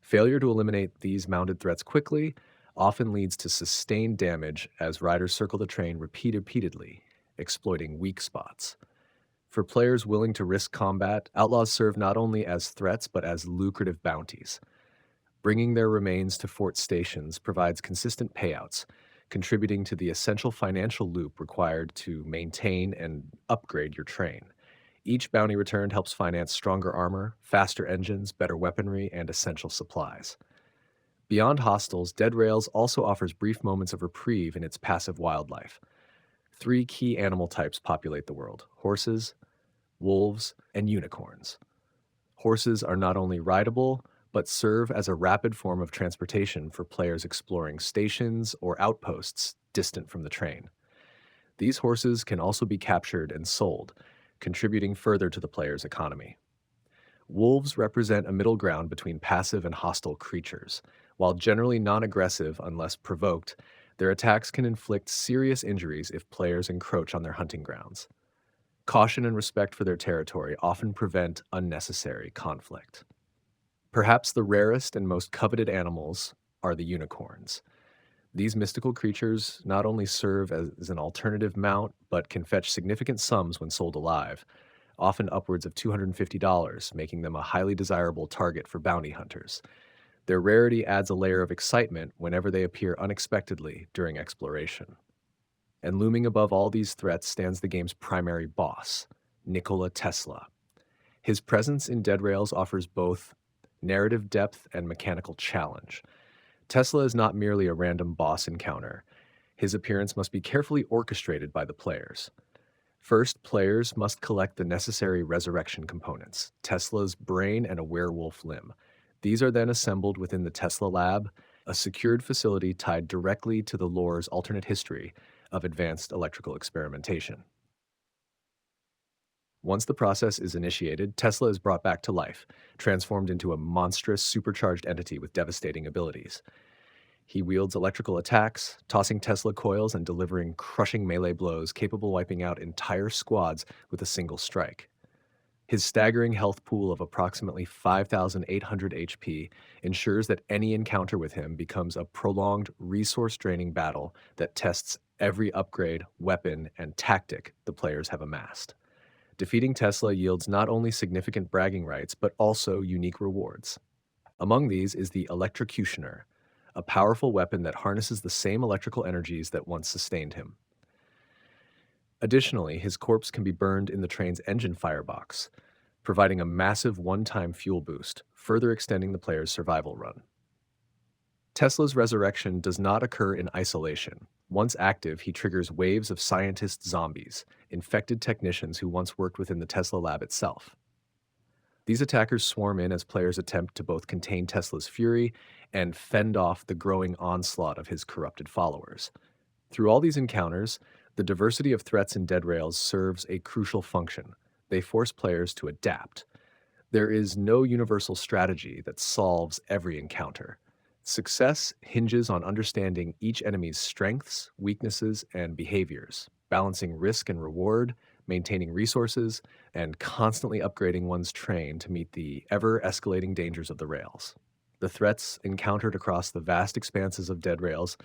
Failure to eliminate these mounted threats quickly often leads to sustained damage as riders circle the train repeatedly, exploiting weak spots. For players willing to risk combat, outlaws serve not only as threats but as lucrative bounties. Bringing their remains to fort stations provides consistent payouts, contributing to the essential financial loop required to maintain and upgrade your train. Each bounty returned helps finance stronger armor, faster engines, better weaponry, and essential supplies. Beyond hostiles, Dead Rails also offers brief moments of reprieve in its passive wildlife. Three key animal types populate the world: horses, wolves, and unicorns. Horses are not only rideable, but serve as a rapid form of transportation for players exploring stations or outposts distant from the train. These horses can also be captured and sold, contributing further to the player's economy. Wolves represent a middle ground between passive and hostile creatures. While generally non aggressive unless provoked, their attacks can inflict serious injuries if players encroach on their hunting grounds. Caution and respect for their territory often prevent unnecessary conflict. Perhaps the rarest and most coveted animals are the unicorns. These mystical creatures not only serve as an alternative mount, but can fetch significant sums when sold alive, often upwards of $250, making them a highly desirable target for bounty hunters. Their rarity adds a layer of excitement whenever they appear unexpectedly during exploration. And looming above all these threats stands the game's primary boss, Nikola Tesla. His presence in Dead Rails offers both narrative depth and mechanical challenge. Tesla is not merely a random boss encounter. His appearance must be carefully orchestrated by the players. First, players must collect the necessary resurrection components: Tesla's brain and a werewolf limb. These are then assembled within the Tesla Lab, a secured facility tied directly to the lore's alternate history of advanced electrical experimentation. Once the process is initiated, Tesla is brought back to life, transformed into a monstrous, supercharged entity with devastating abilities. He wields electrical attacks, tossing Tesla coils and delivering crushing melee blows capable of wiping out entire squads with a single strike. His staggering health pool of approximately 5,800 HP ensures that any encounter with him becomes a prolonged, resource-draining battle that tests every upgrade, weapon, and tactic the players have amassed. Defeating Tesla yields not only significant bragging rights, but also unique rewards. Among these is the Electrocutioner, a powerful weapon that harnesses the same electrical energies that once sustained him. Additionally, his corpse can be burned in the train's engine firebox, providing a massive one-time fuel boost, further extending the player's survival run. Tesla's resurrection does not occur in isolation. Once active, he triggers waves of scientist zombies, infected technicians who once worked within the Tesla lab itself. These attackers swarm in as players attempt to both contain Tesla's fury and fend off the growing onslaught of his corrupted followers. Through all these encounters, the diversity of threats in Dead Rails serves a crucial function. They force players to adapt. There is no universal strategy that solves every encounter. Success hinges on understanding each enemy's strengths, weaknesses, and behaviors, balancing risk and reward, maintaining resources, and constantly upgrading one's train to meet the ever-escalating dangers of the rails. The threats encountered across the vast expanses of Dead Rails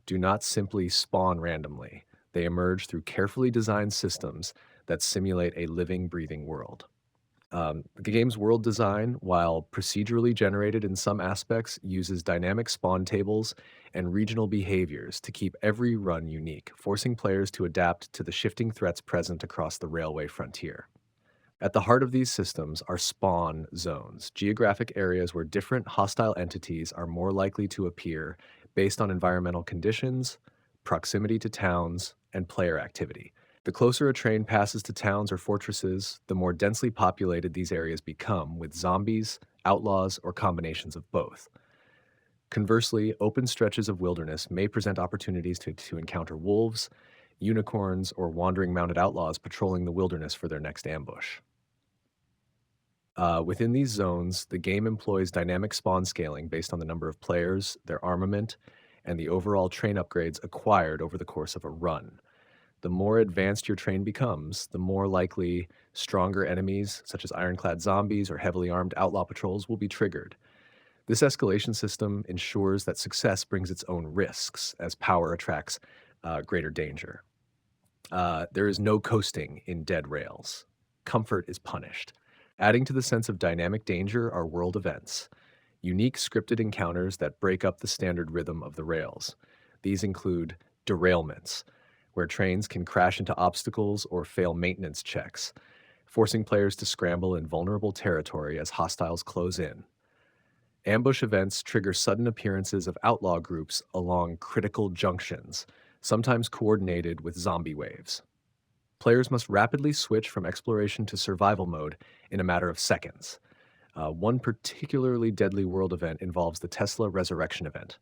do not simply spawn randomly. They emerge through carefully designed systems that simulate a living, breathing world. The game's world design, while procedurally generated in some aspects, uses dynamic spawn tables and regional behaviors to keep every run unique, forcing players to adapt to the shifting threats present across the railway frontier. At the heart of these systems are spawn zones, geographic areas where different hostile entities are more likely to appear based on environmental conditions, proximity to towns, and player activity. The closer a train passes to towns or fortresses, the more densely populated these areas become, with zombies, outlaws, or combinations of both. Conversely, open stretches of wilderness may present opportunities to encounter wolves, unicorns, or wandering mounted outlaws patrolling the wilderness for their next ambush. Within these zones, the game employs dynamic spawn scaling based on the number of players, their armament, and the overall train upgrades acquired over the course of a run. The more advanced your train becomes, the more likely stronger enemies, such as ironclad zombies or heavily armed outlaw patrols, will be triggered. This escalation system ensures that success brings its own risks as power attracts greater danger. There is no coasting in dead rails. Comfort is punished. Adding to the sense of dynamic danger are world events, unique scripted encounters that break up the standard rhythm of the rails. These include derailments, where trains can crash into obstacles or fail maintenance checks, forcing players to scramble in vulnerable territory as hostiles close in. Ambush events trigger sudden appearances of outlaw groups along critical junctions, sometimes coordinated with zombie waves. Players must rapidly switch from exploration to survival mode in a matter of seconds. One particularly deadly world event involves the Tesla Resurrection event.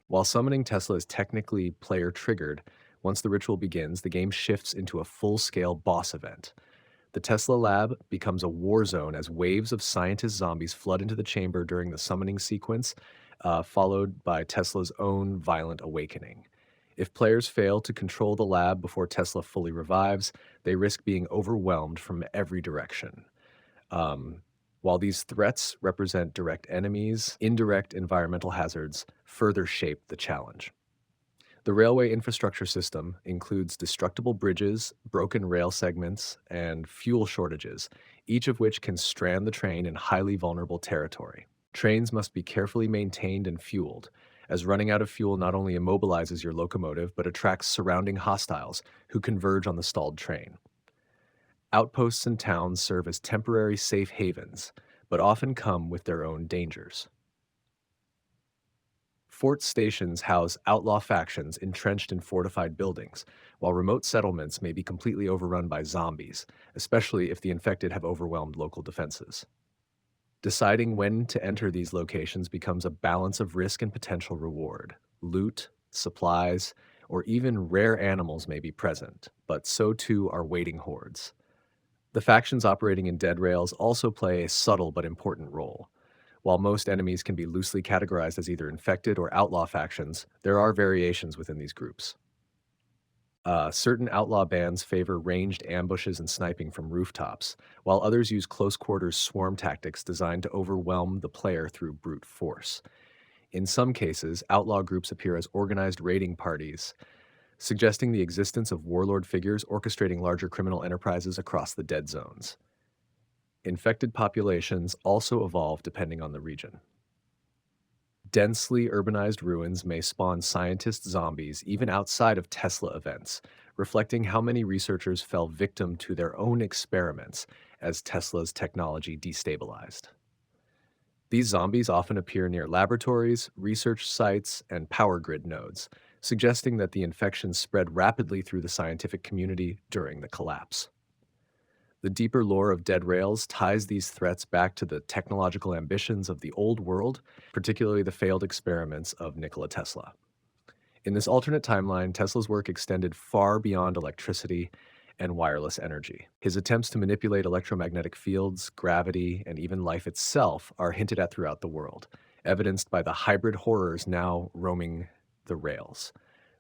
While summoning Tesla is technically player triggered, once the ritual begins, the game shifts into a full scale boss event. The Tesla lab becomes a war zone as waves of scientist zombies flood into the chamber during the summoning sequence, followed by Tesla's own violent awakening. If players fail to control the lab before Tesla fully revives, they risk being overwhelmed from every direction. Um, while these threats represent direct enemies, indirect environmental hazards further shape the challenge. The railway infrastructure system includes destructible bridges, broken rail segments, and fuel shortages, each of which can strand the train in highly vulnerable territory. Trains must be carefully maintained and fueled, as running out of fuel not only immobilizes your locomotive but attracts surrounding hostiles who converge on the stalled train. Outposts and towns serve as temporary safe havens, but often come with their own dangers. Fort stations house outlaw factions entrenched in fortified buildings, while remote settlements may be completely overrun by zombies, especially if the infected have overwhelmed local defenses. Deciding when to enter these locations becomes a balance of risk and potential reward. Loot, supplies, or even rare animals may be present, but so too are waiting hordes. The factions operating in dead rails also play a subtle but important role. While most enemies can be loosely categorized as either infected or outlaw factions, there are variations within these groups. Certain outlaw bands favor ranged ambushes and sniping from rooftops, while others use close quarters swarm tactics designed to overwhelm the player through brute force. In some cases, outlaw groups appear as organized raiding parties, suggesting the existence of warlord figures orchestrating larger criminal enterprises across the dead zones. Infected populations also evolve depending on the region. Densely urbanized ruins may spawn scientist zombies even outside of Tesla events, reflecting how many researchers fell victim to their own experiments as Tesla's technology destabilized. These zombies often appear near laboratories, research sites, and power grid nodes, suggesting that the infection spread rapidly through the scientific community during the collapse. The deeper lore of Dead Rails ties these threats back to the technological ambitions of the old world, particularly the failed experiments of Nikola Tesla. In this alternate timeline, Tesla's work extended far beyond electricity and wireless energy. His attempts to manipulate electromagnetic fields, gravity, and even life itself are hinted at throughout the world, evidenced by the hybrid horrors now roaming the rails.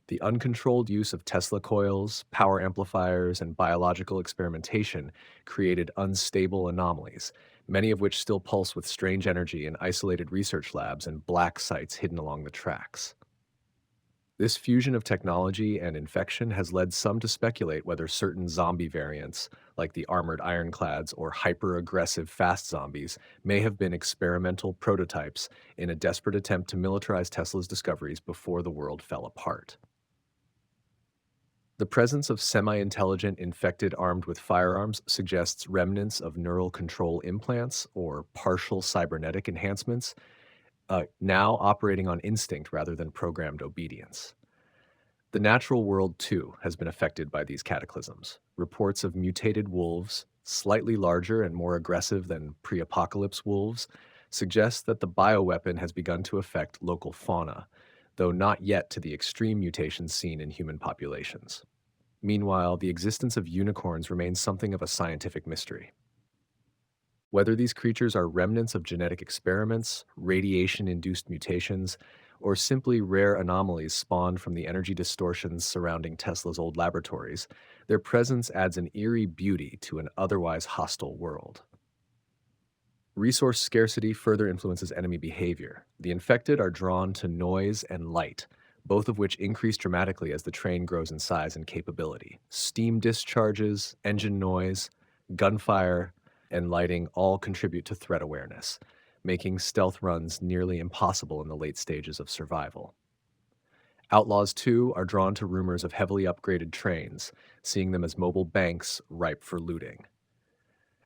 The uncontrolled use of Tesla coils, power amplifiers, and biological experimentation created unstable anomalies, many of which still pulse with strange energy in isolated research labs and black sites hidden along the tracks. This fusion of technology and infection has led some to speculate whether certain zombie variants, like the armored ironclads or hyper aggressive fast zombies, may have been experimental prototypes in a desperate attempt to militarize Tesla's discoveries before the world fell apart. The presence of semi-intelligent infected armed with firearms suggests remnants of neural control implants or partial cybernetic enhancements, now operating on instinct rather than programmed obedience. The natural world, too, has been affected by these cataclysms. Reports of mutated wolves, slightly larger and more aggressive than pre-apocalypse wolves, suggest that the bioweapon has begun to affect local fauna, though not yet to the extreme mutations seen in human populations. Meanwhile, the existence of unicorns remains something of a scientific mystery. Whether these creatures are remnants of genetic experiments, radiation-induced mutations, or simply rare anomalies spawned from the energy distortions surrounding Tesla's old laboratories, their presence adds an eerie beauty to an otherwise hostile world. Resource scarcity further influences enemy behavior. The infected are drawn to noise and light, both of which increase dramatically as the train grows in size and capability. Steam discharges, engine noise, gunfire, and lighting all contribute to threat awareness, making stealth runs nearly impossible in the late stages of survival. Outlaws, too, are drawn to rumors of heavily upgraded trains, seeing them as mobile banks ripe for looting.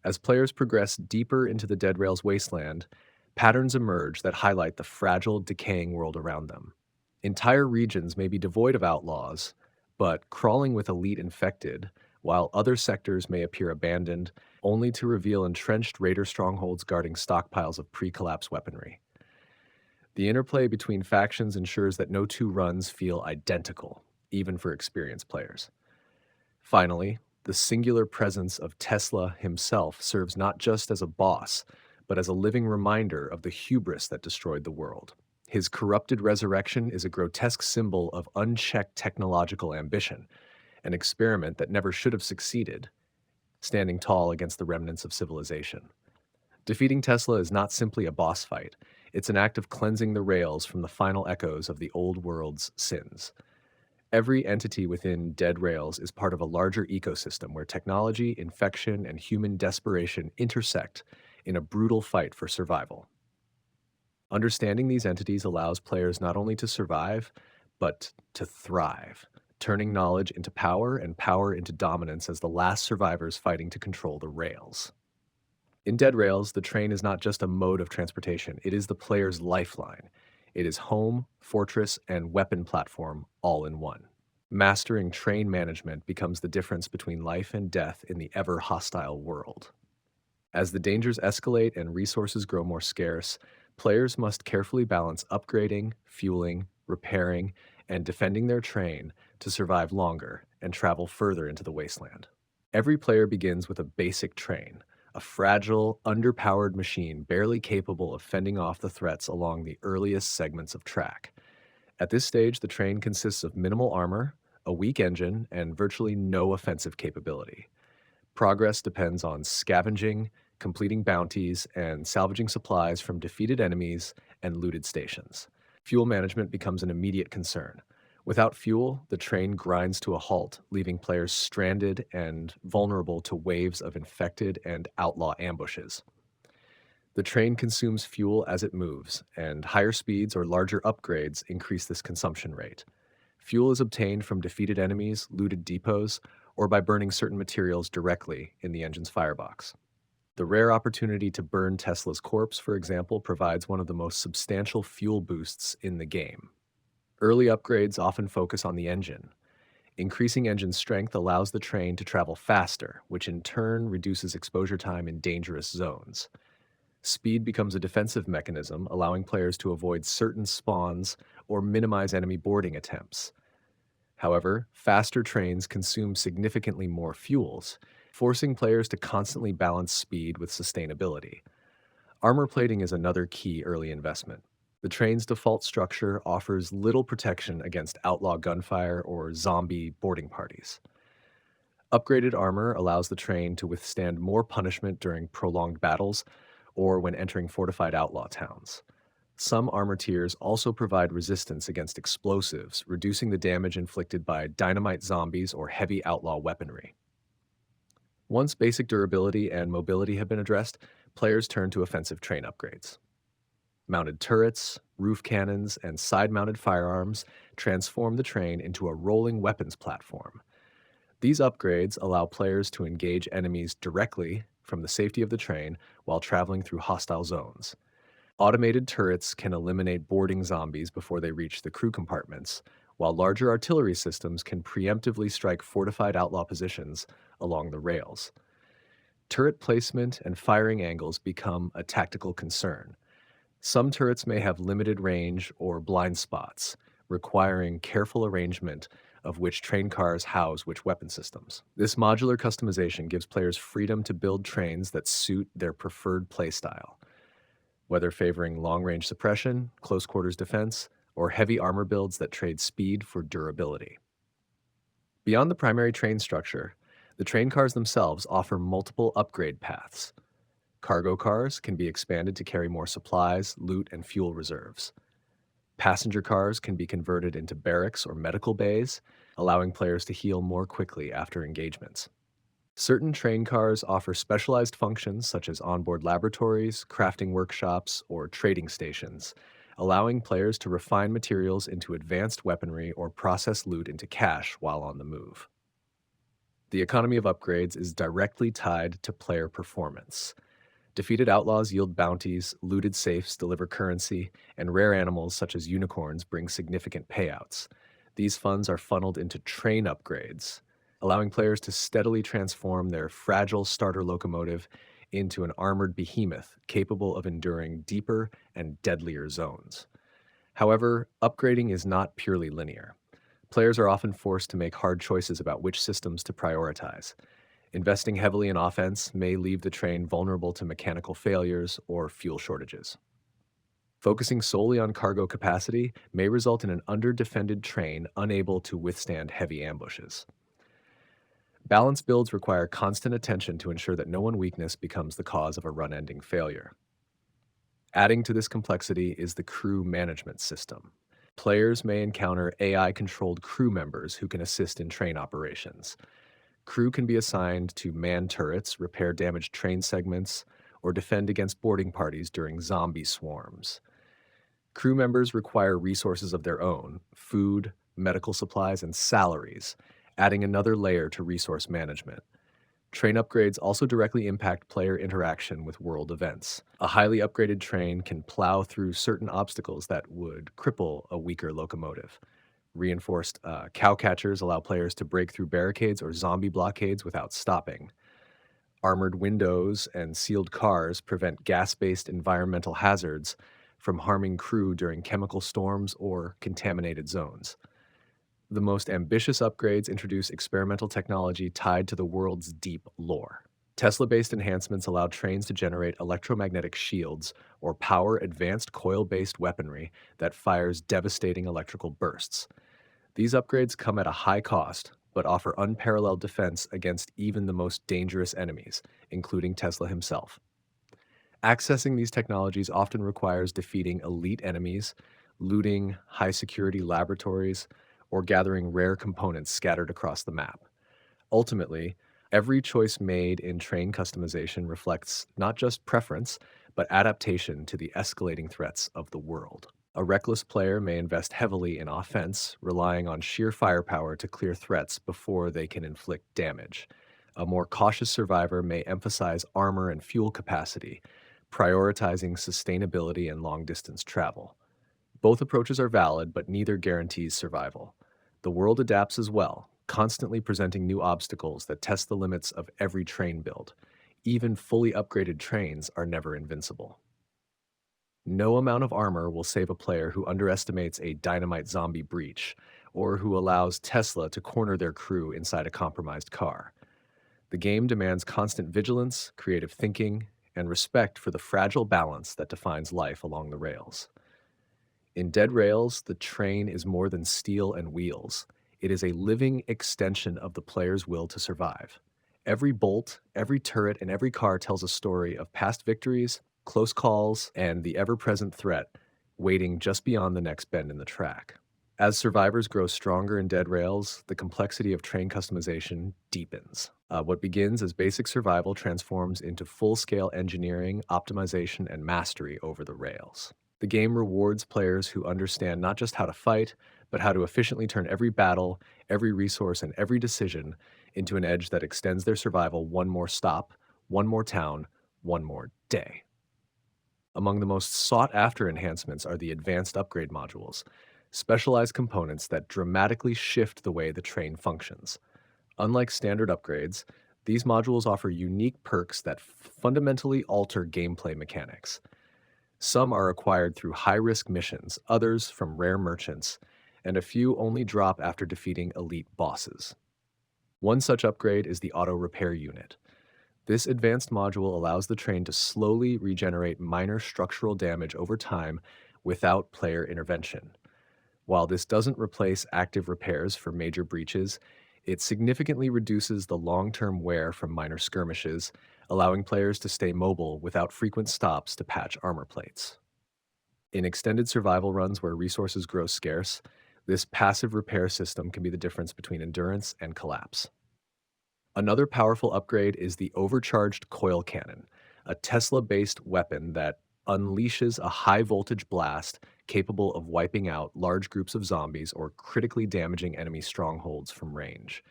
As players progress deeper into the Dead Rails wasteland, patterns emerge that highlight the fragile, decaying world around them. Entire regions may be devoid of outlaws, but crawling with elite infected, while other sectors may appear abandoned, only to reveal entrenched raider strongholds guarding stockpiles of pre-collapse weaponry. The interplay between factions ensures that no two runs feel identical, even for experienced players. Finally, the singular presence of Tesla himself serves not just as a boss, but as a living reminder of the hubris that destroyed the world. His corrupted resurrection is a grotesque symbol of unchecked technological ambition, an experiment that never should have succeeded, standing tall against the remnants of civilization. Defeating Tesla is not simply a boss fight, it's an act of cleansing the rails from the final echoes of the old world's sins. Every entity within Dead Rails is part of a larger ecosystem where technology, infection, and human desperation intersect in a brutal fight for survival. Understanding these entities allows players not only to survive, but to thrive, turning knowledge into power and power into dominance as the last survivors fighting to control the rails. In Dead Rails, the train is not just a mode of transportation, it is the player's lifeline. It is home, fortress, and weapon platform all in one. Mastering train management becomes the difference between life and death in the ever hostile world. As the dangers escalate and resources grow more scarce, players must carefully balance upgrading, fueling, repairing, and defending their train to survive longer and travel further into the wasteland. Every player begins with a basic train, a fragile, underpowered machine barely capable of fending off the threats along the earliest segments of track. At this stage, the train consists of minimal armor, a weak engine, and virtually no offensive capability. Progress depends on scavenging, completing bounties, and salvaging supplies from defeated enemies and looted stations. Fuel management becomes an immediate concern. Without fuel, the train grinds to a halt, leaving players stranded and vulnerable to waves of infected and outlaw ambushes. The train consumes fuel as it moves, and higher speeds or larger upgrades increase this consumption rate. Fuel is obtained from defeated enemies, looted depots, or by burning certain materials directly in the engine's firebox. The rare opportunity to burn Tesla's corpse, for example, provides one of the most substantial fuel boosts in the game. Early upgrades often focus on the engine. Increasing engine strength allows the train to travel faster, which in turn reduces exposure time in dangerous zones. Speed becomes a defensive mechanism, allowing players to avoid certain spawns or minimize enemy boarding attempts. However, faster trains consume significantly more fuels, forcing players to constantly balance speed with sustainability. Armor plating is another key early investment. The train's default structure offers little protection against outlaw gunfire or zombie boarding parties. Upgraded armor allows the train to withstand more punishment during prolonged battles or when entering fortified outlaw towns. Some armor tiers also provide resistance against explosives, reducing the damage inflicted by dynamite zombies or heavy outlaw weaponry. Once basic durability and mobility have been addressed, players turn to offensive train upgrades. Mounted turrets, roof cannons, and side-mounted firearms transform the train into a rolling weapons platform. These upgrades allow players to engage enemies directly from the safety of the train while traveling through hostile zones. Automated turrets can eliminate boarding zombies before they reach the crew compartments, while larger artillery systems can preemptively strike fortified outlaw positions along the rails. Turret placement and firing angles become a tactical concern. Some turrets may have limited range or blind spots, requiring careful arrangement of which train cars house which weapon systems. This modular customization gives players freedom to build trains that suit their preferred playstyle, whether favoring long-range suppression, close-quarters defense, or heavy armor builds that trade speed for durability. Beyond the primary train structure, the train cars themselves offer multiple upgrade paths. Cargo cars can be expanded to carry more supplies, loot, and fuel reserves. Passenger cars can be converted into barracks or medical bays, allowing players to heal more quickly after engagements. Certain train cars offer specialized functions such as onboard laboratories, crafting workshops, or trading stations, allowing players to refine materials into advanced weaponry or process loot into cash while on the move. The economy of upgrades is directly tied to player performance. Defeated outlaws yield bounties, looted safes deliver currency, and rare animals such as unicorns bring significant payouts. These funds are funneled into train upgrades, allowing players to steadily transform their fragile starter locomotive into an armored behemoth capable of enduring deeper and deadlier zones. However, upgrading is not purely linear. Players are often forced to make hard choices about which systems to prioritize. Investing heavily in offense may leave the train vulnerable to mechanical failures or fuel shortages. Focusing solely on cargo capacity may result in an under-defended train unable to withstand heavy ambushes. Balanced builds require constant attention to ensure that no one weakness becomes the cause of a run-ending failure. Adding to this complexity is the crew management system. Players may encounter AI-controlled crew members who can assist in train operations. Crew can be assigned to man turrets, repair damaged train segments, or defend against boarding parties during zombie swarms. Crew members require resources of their own: food, medical supplies, and salaries, adding another layer to resource management. Train upgrades also directly impact player interaction with world events. A highly upgraded train can plow through certain obstacles that would cripple a weaker locomotive. Reinforced cowcatchers allow players to break through barricades or zombie blockades without stopping. Armored windows and sealed cars prevent gas-based environmental hazards from harming crew during chemical storms or contaminated zones. The most ambitious upgrades introduce experimental technology tied to the world's deep lore. Tesla-based enhancements allow trains to generate electromagnetic shields or power advanced coil-based weaponry that fires devastating electrical bursts. These upgrades come at a high cost, but offer unparalleled defense against even the most dangerous enemies, including Tesla himself. Accessing these technologies often requires defeating elite enemies, looting high security laboratories, or gathering rare components scattered across the map. Ultimately, every choice made in train customization reflects not just preference, but adaptation to the escalating threats of the world. A reckless player may invest heavily in offense, relying on sheer firepower to clear threats before they can inflict damage. A more cautious survivor may emphasize armor and fuel capacity, prioritizing sustainability and long-distance travel. Both approaches are valid, but neither guarantees survival. The world adapts as well, constantly presenting new obstacles that test the limits of every train build. Even fully upgraded trains are never invincible. No amount of armor will save a player who underestimates a dynamite zombie breach, or who allows Tesla to corner their crew inside a compromised car. The game demands constant vigilance, creative thinking, and respect for the fragile balance that defines life along the rails. In Dead Rails, the train is more than steel and wheels. It is a living extension of the player's will to survive. Every bolt, every turret, and every car tells a story of past victories, close calls, and the ever-present threat waiting just beyond the next bend in the track. As survivors grow stronger in Dead Rails, the complexity of train customization deepens. What begins as basic survival transforms into full-scale engineering, optimization, and mastery over the rails. The game rewards players who understand not just how to fight, but how to efficiently turn every battle, every resource, and every decision into an edge that extends their survival one more stop, one more town, one more day. Among the most sought-after enhancements are the advanced upgrade modules, specialized components that dramatically shift the way the train functions. Unlike standard upgrades, these modules offer unique perks that fundamentally alter gameplay mechanics. Some are acquired through high-risk missions, others from rare merchants, and a few only drop after defeating elite bosses. One such upgrade is the Auto Repair Unit. This advanced module allows the train to slowly regenerate minor structural damage over time without player intervention. While this doesn't replace active repairs for major breaches, it significantly reduces the long-term wear from minor skirmishes, allowing players to stay mobile without frequent stops to patch armor plates. In extended survival runs where resources grow scarce, this passive repair system can be the difference between endurance and collapse. Another powerful upgrade is the overcharged coil cannon, a Tesla based weapon that unleashes a high voltage blast capable of wiping out large groups of zombies or critically damaging enemy strongholds from range.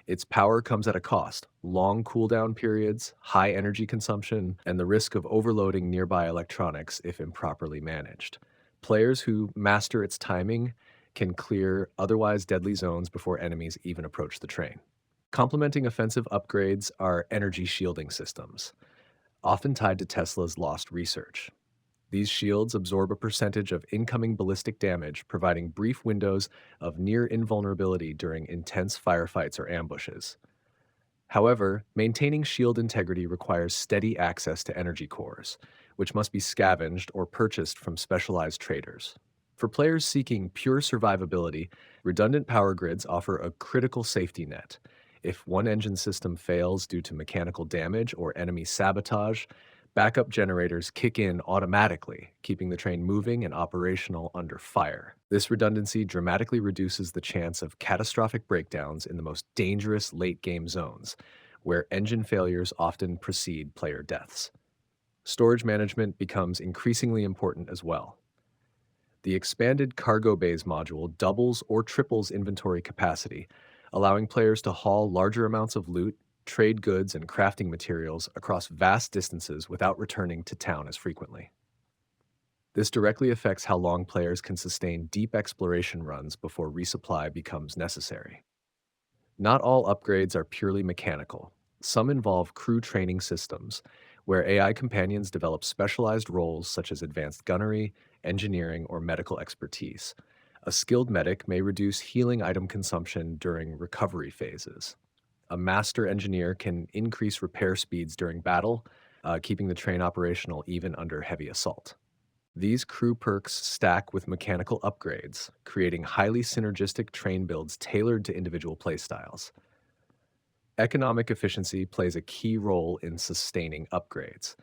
Its power comes at a cost: long cooldown periods, high energy consumption, and the risk of overloading nearby electronics if improperly managed. Players who master its timing can clear otherwise deadly zones before enemies even approach the train. Complementing offensive upgrades are energy shielding systems, often tied to Tesla's lost research. These shields absorb a percentage of incoming ballistic damage, providing brief windows of near invulnerability during intense firefights or ambushes. However, maintaining shield integrity requires steady access to energy cores, which must be scavenged or purchased from specialized traders. For players seeking pure survivability, redundant power grids offer a critical safety net. If one engine system fails due to mechanical damage or enemy sabotage, backup generators kick in automatically, keeping the train moving and operational under fire. This redundancy dramatically reduces the chance of catastrophic breakdowns in the most dangerous late game zones, where engine failures often precede player deaths. Storage management becomes increasingly important as well. The expanded cargo bays module doubles or triples inventory capacity, allowing players to haul larger amounts of loot, trade goods, and crafting materials across vast distances without returning to town as frequently. This directly affects how long players can sustain deep exploration runs before resupply becomes necessary. Not all upgrades are purely mechanical. Some involve crew training systems, where AI companions develop specialized roles such as advanced gunnery, engineering, or medical expertise. A skilled medic may reduce healing item consumption during recovery phases. A master engineer can increase repair speeds during battle, keeping the train operational even under heavy assault. These crew perks stack with mechanical upgrades, creating highly synergistic train builds tailored to individual playstyles. Economic efficiency plays a key role in sustaining upgrades.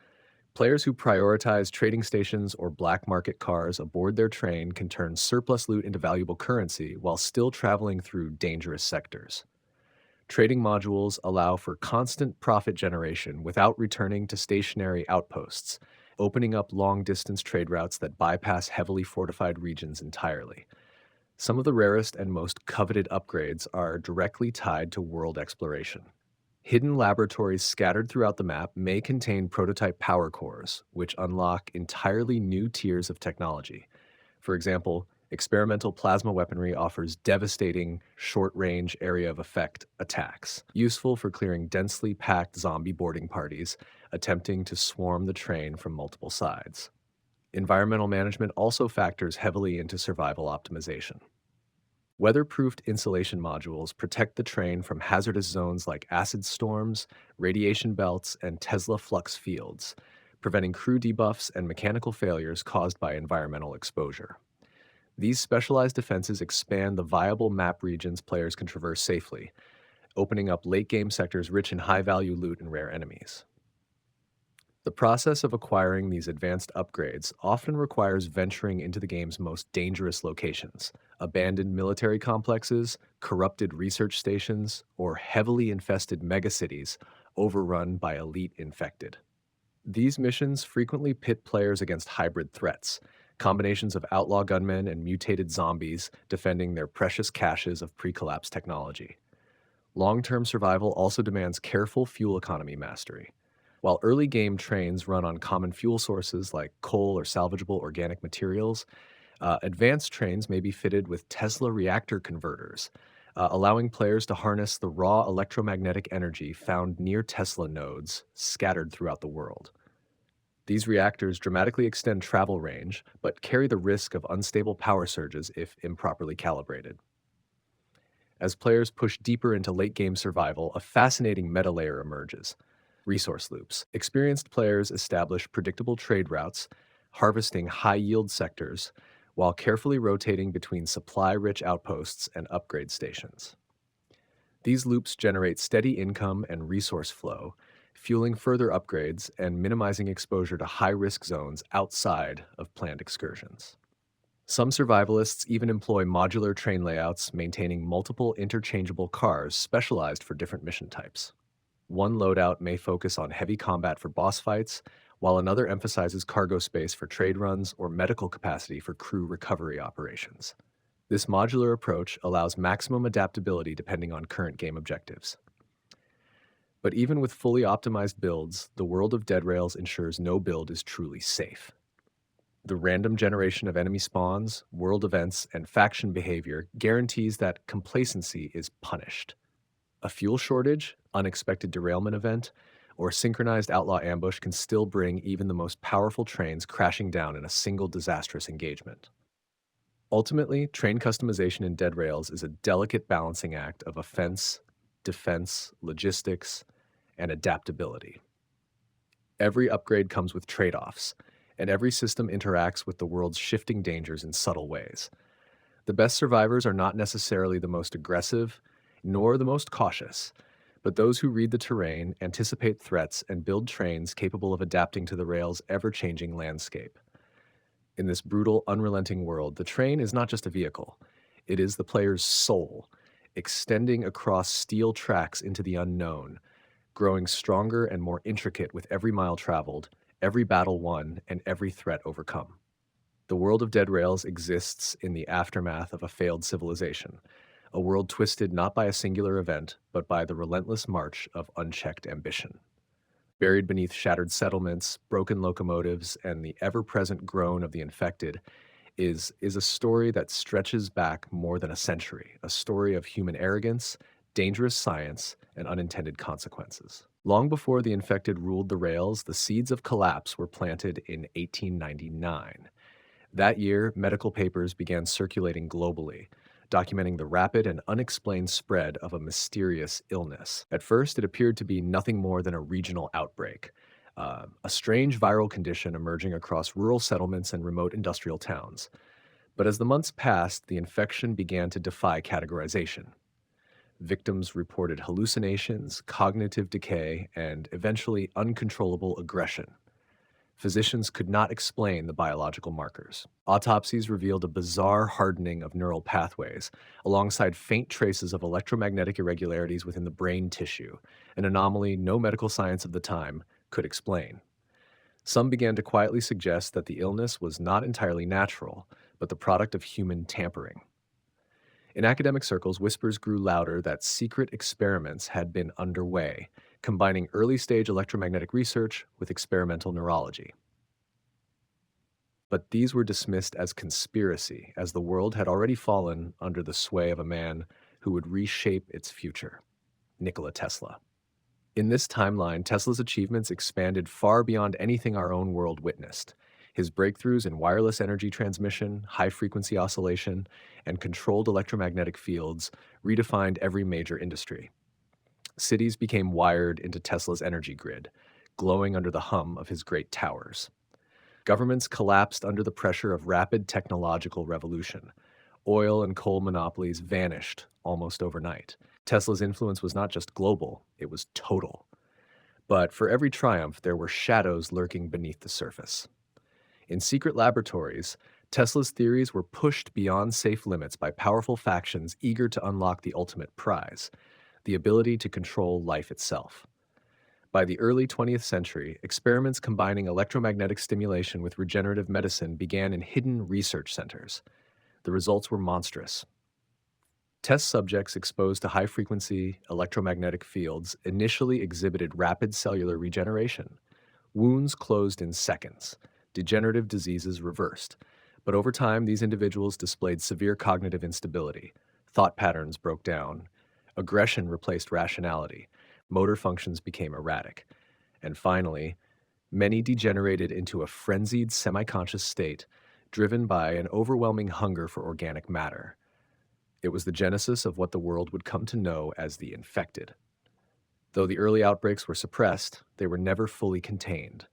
Players who prioritize trading stations or black market cars aboard their train can turn surplus loot into valuable currency while still traveling through dangerous sectors. Trading modules allow for constant profit generation without returning to stationary outposts, opening up long distance trade routes that bypass heavily fortified regions entirely. Some of the rarest and most coveted upgrades are directly tied to world exploration. Hidden laboratories scattered throughout the map may contain prototype power cores, which unlock entirely new tiers of technology. For example, experimental plasma weaponry offers devastating short-range area of effect attacks, useful for clearing densely packed zombie boarding parties attempting to swarm the train from multiple sides. Environmental management also factors heavily into survival optimization. Weatherproofed insulation modules protect the train from hazardous zones like acid storms, radiation belts, and Tesla flux fields, preventing crew debuffs and mechanical failures caused by environmental exposure. These specialized defenses expand the viable map regions players can traverse safely, opening up late-game sectors rich in high-value loot and rare enemies. The process of acquiring these advanced upgrades often requires venturing into the game's most dangerous locations: abandoned military complexes, corrupted research stations, or heavily infested megacities overrun by elite infected. These missions frequently pit players against hybrid threats, combinations of outlaw gunmen and mutated zombies defending their precious caches of pre-collapse technology. Long-term survival also demands careful fuel economy mastery. While early game trains run on common fuel sources like coal or salvageable organic materials, advanced trains may be fitted with Tesla reactor converters, allowing players to harness the raw electromagnetic energy found near Tesla nodes scattered throughout the world. These reactors dramatically extend travel range, but carry the risk of unstable power surges if improperly calibrated. As players push deeper into late game survival, a fascinating meta layer emerges: resource loops. Experienced players establish predictable trade routes, harvesting high yield sectors, while carefully rotating between supply rich outposts and upgrade stations. These loops generate steady income and resource flow, fueling further upgrades and minimizing exposure to high risk zones outside of planned excursions. Some survivalists even employ modular train layouts, maintaining multiple interchangeable cars specialized for different mission types. One loadout may focus on heavy combat for boss fights, while another emphasizes cargo space for trade runs or medical capacity for crew recovery operations. This modular approach allows maximum adaptability depending on current game objectives. But even with fully optimized builds, the world of Dead Rails ensures no build is truly safe. The random generation of enemy spawns, world events, and faction behavior guarantees that complacency is punished. A fuel shortage, unexpected derailment event, or synchronized outlaw ambush can still bring even the most powerful trains crashing down in a single disastrous engagement. Ultimately, train customization in Dead Rails is a delicate balancing act of offense, defense, logistics, and adaptability. Every upgrade comes with trade-offs, and every system interacts with the world's shifting dangers in subtle ways. The best survivors are not necessarily the most aggressive, nor the most cautious, but those who read the terrain, anticipate threats, and build trains capable of adapting to the rail's ever-changing landscape. In this brutal, unrelenting world, the train is not just a vehicle. It is the player's soul, extending across steel tracks into the unknown, growing stronger and more intricate with every mile traveled, every battle won, and every threat overcome. The world of Dead Rails exists in the aftermath of a failed civilization, a world twisted not by a singular event, but by the relentless march of unchecked ambition. Buried beneath shattered settlements, broken locomotives, and the ever-present groan of the infected is a story that stretches back more than a century, a story of human arrogance, dangerous science, and unintended consequences. Long before the infected ruled the rails, the seeds of collapse were planted in 1899. That year, medical papers began circulating globally, documenting the rapid and unexplained spread of a mysterious illness. At first, it appeared to be nothing more than a regional outbreak, a strange viral condition emerging across rural settlements and remote industrial towns. But as the months passed, the infection began to defy categorization. Victims reported hallucinations, cognitive decay, and eventually uncontrollable aggression. Physicians could not explain the biological markers. Autopsies revealed a bizarre hardening of neural pathways, alongside faint traces of electromagnetic irregularities within the brain tissue, an anomaly no medical science of the time could explain. Some began to quietly suggest that the illness was not entirely natural, but the product of human tampering. In academic circles, whispers grew louder that secret experiments had been underway, combining early-stage electromagnetic research with experimental neurology. But these were dismissed as conspiracy, as the world had already fallen under the sway of a man who would reshape its future, Nikola Tesla. In this timeline, Tesla's achievements expanded far beyond anything our own world witnessed. His breakthroughs in wireless energy transmission, high-frequency oscillation, and controlled electromagnetic fields redefined every major industry. Cities became wired into Tesla's energy grid, glowing under the hum of his great towers. Governments collapsed under the pressure of rapid technological revolution. Oil and coal monopolies vanished almost overnight. Tesla's influence was not just global, it was total. But for every triumph, there were shadows lurking beneath the surface. In secret laboratories, Tesla's theories were pushed beyond safe limits by powerful factions eager to unlock the ultimate prize, the ability to control life itself. By the early 20th century, experiments combining electromagnetic stimulation with regenerative medicine began in hidden research centers. The results were monstrous. Test subjects exposed to high-frequency electromagnetic fields initially exhibited rapid cellular regeneration. Wounds closed in seconds. Degenerative diseases reversed. But over time, these individuals displayed severe cognitive instability. Thought patterns broke down. Aggression replaced rationality. Motor functions became erratic. And finally, many degenerated into a frenzied semi-conscious state, driven by an overwhelming hunger for organic matter. It was the genesis of what the world would come to know as the infected. Though the early outbreaks were suppressed, they were never fully contained.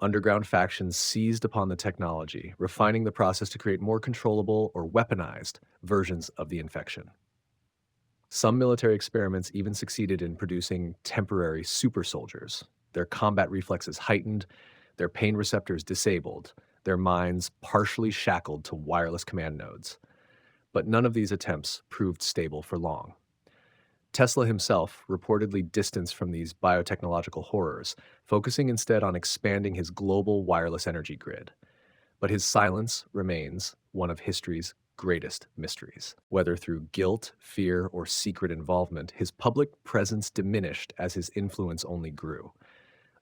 Underground factions seized upon the technology, refining the process to create more controllable or weaponized versions of the infection. Some military experiments even succeeded in producing temporary super soldiers. Their combat reflexes heightened, their pain receptors disabled, their minds partially shackled to wireless command nodes. But none of these attempts proved stable for long. Tesla himself reportedly distanced from these biotechnological horrors, focusing instead on expanding his global wireless energy grid. But his silence remains one of history's greatest mysteries. Whether through guilt, fear, or secret involvement, his public presence diminished as his influence only grew.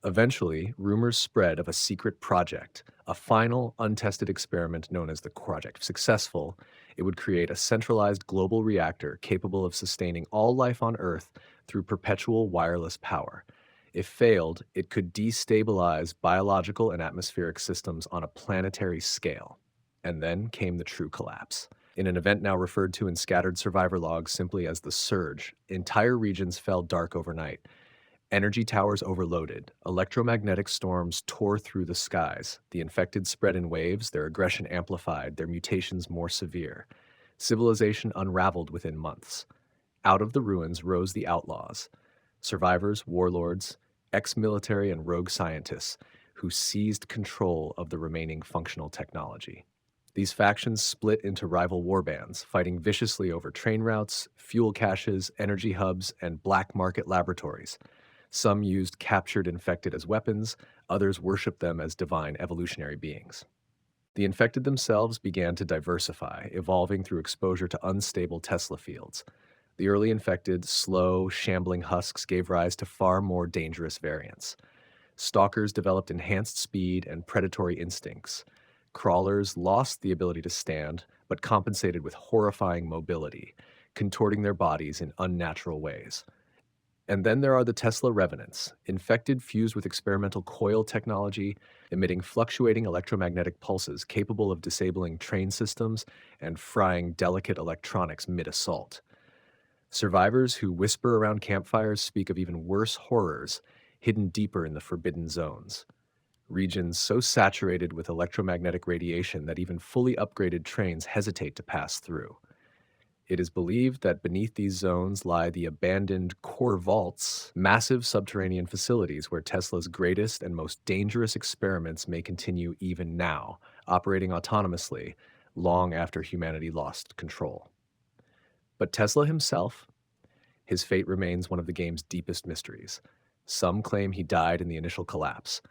Eventually, rumors spread of a secret project, a final, untested experiment known as the Project. If successful, it would create a centralized global reactor capable of sustaining all life on Earth through perpetual wireless power. If failed, it could destabilize biological and atmospheric systems on a planetary scale. And then came the true collapse. In an event now referred to in scattered survivor logs simply as the Surge, entire regions fell dark overnight. Energy towers overloaded. Electromagnetic storms tore through the skies. The infected spread in waves, their aggression amplified, their mutations more severe. Civilization unraveled within months. Out of the ruins rose the outlaws, survivors, warlords, ex military, and rogue scientists who seized control of the remaining functional technology. These factions split into rival warbands, fighting viciously over train routes, fuel caches, energy hubs, and black market laboratories. Some used captured infected as weapons, others worshipped them as divine evolutionary beings. The infected themselves began to diversify, evolving through exposure to unstable Tesla fields. The early infected, slow, shambling husks gave rise to far more dangerous variants. Stalkers developed enhanced speed and predatory instincts. Crawlers lost the ability to stand, but compensated with horrifying mobility, contorting their bodies in unnatural ways. And then there are the Tesla revenants, infected fused with experimental coil technology, emitting fluctuating electromagnetic pulses capable of disabling train systems and frying delicate electronics mid-assault. Survivors who whisper around campfires speak of even worse horrors hidden deeper in the forbidden zones. Regions so saturated with electromagnetic radiation that even fully upgraded trains hesitate to pass through. It is believed that beneath these zones lie the abandoned core vaults, massive subterranean facilities where Tesla's greatest and most dangerous experiments may continue even now, operating autonomously long after humanity lost control. But Tesla himself, his fate remains one of the game's deepest mysteries. Some claim he died in the initial collapse.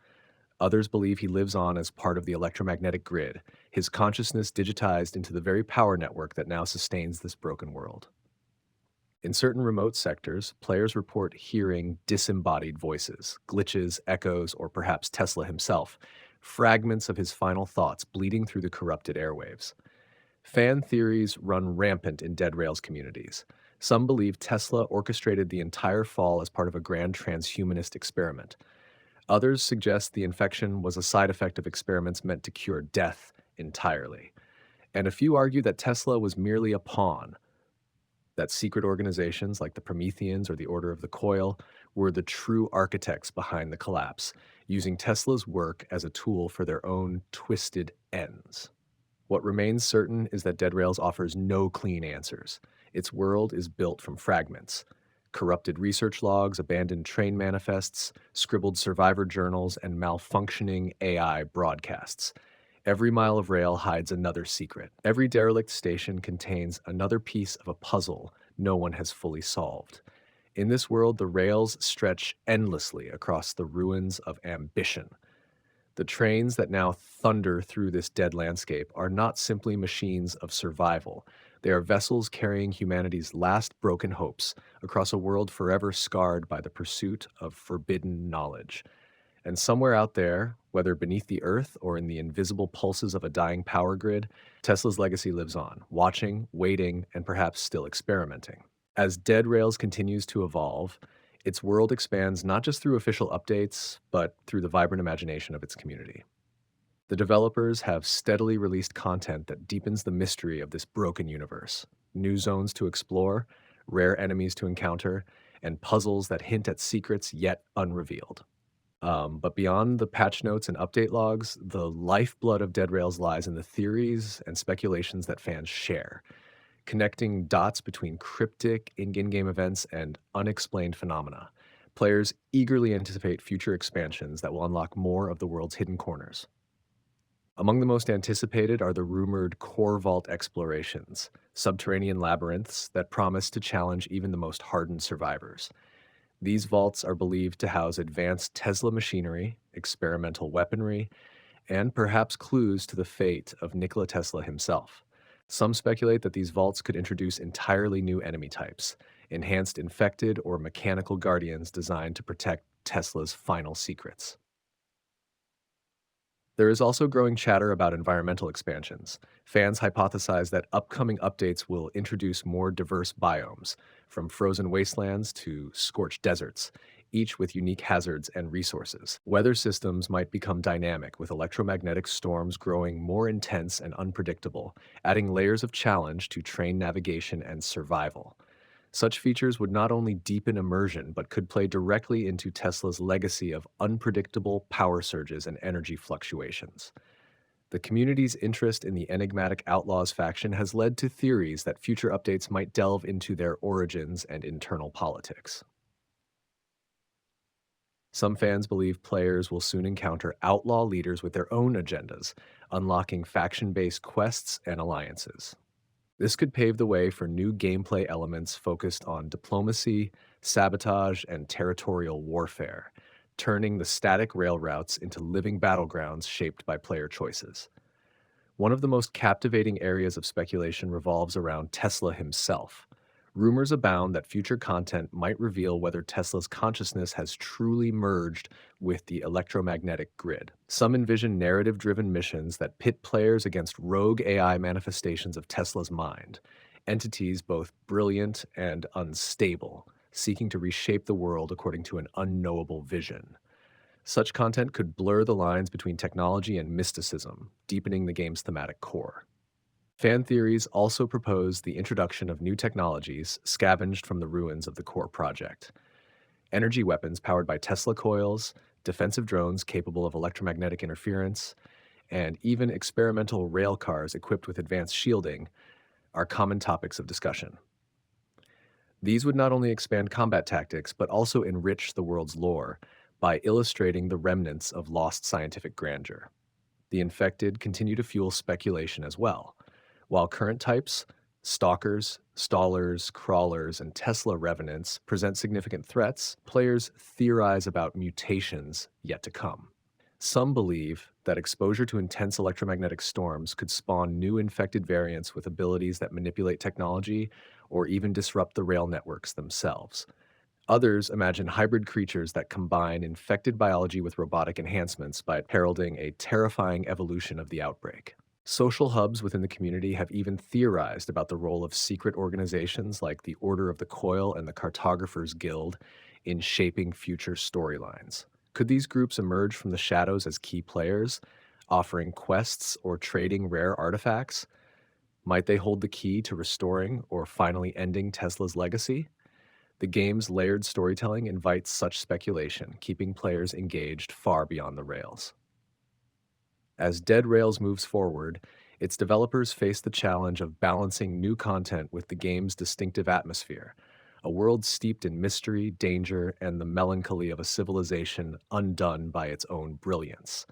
Others believe he lives on as part of the electromagnetic grid, his consciousness digitized into the very power network that now sustains this broken world. In certain remote sectors, players report hearing disembodied voices, glitches, echoes, or perhaps Tesla himself, fragments of his final thoughts bleeding through the corrupted airwaves. Fan theories run rampant in Dead Rails communities. Some believe Tesla orchestrated the entire fall as part of a grand transhumanist experiment. Others suggest the infection was a side effect of experiments meant to cure death entirely. And a few argue that Tesla was merely a pawn, that secret organizations like the Prometheans or the Order of the Coil were the true architects behind the collapse, using Tesla's work as a tool for their own twisted ends. What remains certain is that Dead Rails offers no clean answers. Its world is built from fragments. Corrupted research logs, abandoned train manifests, scribbled survivor journals, and malfunctioning AI broadcasts. Every mile of rail hides another secret. Every derelict station contains another piece of a puzzle no one has fully solved. In this world, the rails stretch endlessly across the ruins of ambition. The trains that now thunder through this dead landscape are not simply machines of survival. They are vessels carrying humanity's last broken hopes across a world forever scarred by the pursuit of forbidden knowledge. And somewhere out there, whether beneath the earth or in the invisible pulses of a dying power grid, Tesla's legacy lives on, watching, waiting, and perhaps still experimenting. As Dead Rails continues to evolve, its world expands not just through official updates, but through the vibrant imagination of its community. The developers have steadily released content that deepens the mystery of this broken universe, new zones to explore, rare enemies to encounter, and puzzles that hint at secrets yet unrevealed. But beyond the patch notes and update logs, the lifeblood of Dead Rails lies in the theories and speculations that fans share. connecting dots between cryptic in-game events and unexplained phenomena. Players eagerly anticipate future expansions that will unlock more of the world's hidden corners. Among the most anticipated are the rumored core vault explorations, subterranean labyrinths that promise to challenge even the most hardened survivors. These vaults are believed to house advanced Tesla machinery, experimental weaponry, and perhaps clues to the fate of Nikola Tesla himself. Some speculate that these vaults could introduce entirely new enemy types, enhanced infected or mechanical guardians designed to protect Tesla's final secrets. There is also growing chatter about environmental expansions. Fans hypothesize that upcoming updates will introduce more diverse biomes, from frozen wastelands to scorched deserts, each with unique hazards and resources. Weather systems might become dynamic, with electromagnetic storms growing more intense and unpredictable, adding layers of challenge to train navigation and survival. Such features would not only deepen immersion, but could play directly into Tesla's legacy of unpredictable power surges and energy fluctuations. The community's interest in the enigmatic Outlaws faction has led to theories that future updates might delve into their origins and internal politics. Some fans believe players will soon encounter outlaw leaders with their own agendas, unlocking faction based quests and alliances. This could pave the way for new gameplay elements focused on diplomacy, sabotage, and territorial warfare, turning the static rail routes into living battlegrounds shaped by player choices. One of the most captivating areas of speculation revolves around Tesla himself. Rumors abound that future content might reveal whether Tesla's consciousness has truly merged with the electromagnetic grid. Some envision narrative driven missions that pit players against rogue AI manifestations of Tesla's mind, entities both brilliant and unstable, seeking to reshape the world according to an unknowable vision. Such content could blur the lines between technology and mysticism, deepening the game's thematic core. Fan theories also propose the introduction of new technologies scavenged from the ruins of the core project. Energy weapons powered by Tesla coils, defensive drones capable of electromagnetic interference, and even experimental rail cars equipped with advanced shielding are common topics of discussion. These would not only expand combat tactics, but also enrich the world's lore by illustrating the remnants of lost scientific grandeur. The infected continue to fuel speculation as well. While current types, stalkers, stallers, crawlers, and Tesla revenants present significant threats, players theorize about mutations yet to come. Some believe that exposure to intense electromagnetic storms could spawn new infected variants with abilities that manipulate technology or even disrupt the rail networks themselves. Others imagine hybrid creatures that combine infected biology with robotic enhancements by heralding a terrifying evolution of the outbreak. Social hubs within the community have even theorized about the role of secret organizations like the Order of the Coil and the Cartographers Guild in shaping future storylines. Could these groups emerge from the shadows as key players, offering quests or trading rare artifacts? Might they hold the key to restoring or finally ending Tesla's legacy? The game's layered storytelling invites such speculation, keeping players engaged far beyond the rails. As Dead Rails moves forward, its developers face the challenge of balancing new content with the game's distinctive atmosphere, a world steeped in mystery, danger, and the melancholy of a civilization undone by its own brilliance.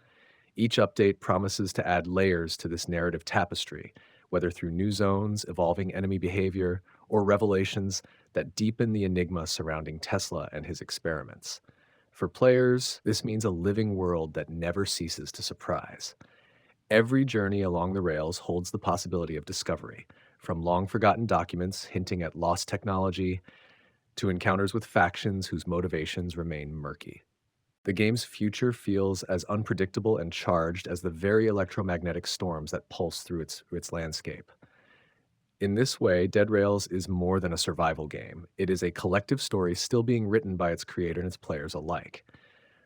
Each update promises to add layers to this narrative tapestry, whether through new zones, evolving enemy behavior, or revelations that deepen the enigma surrounding Tesla and his experiments. For players, this means a living world that never ceases to surprise. Every journey along the rails holds the possibility of discovery, from long forgotten documents hinting at lost technology to encounters with factions whose motivations remain murky. The game's future feels as unpredictable and charged as the very electromagnetic storms that pulse through its landscape. In this way, Dead Rails is more than a survival game. It is a collective story still being written by its creator and its players alike.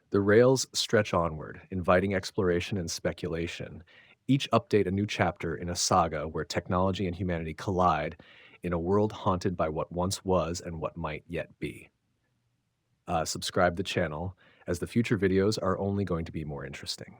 The rails stretch onward, inviting exploration and speculation, each update a new chapter in a saga where technology and humanity collide in a world haunted by what once was and what might yet be. Subscribe to the channel, as the future videos are only going to be more interesting.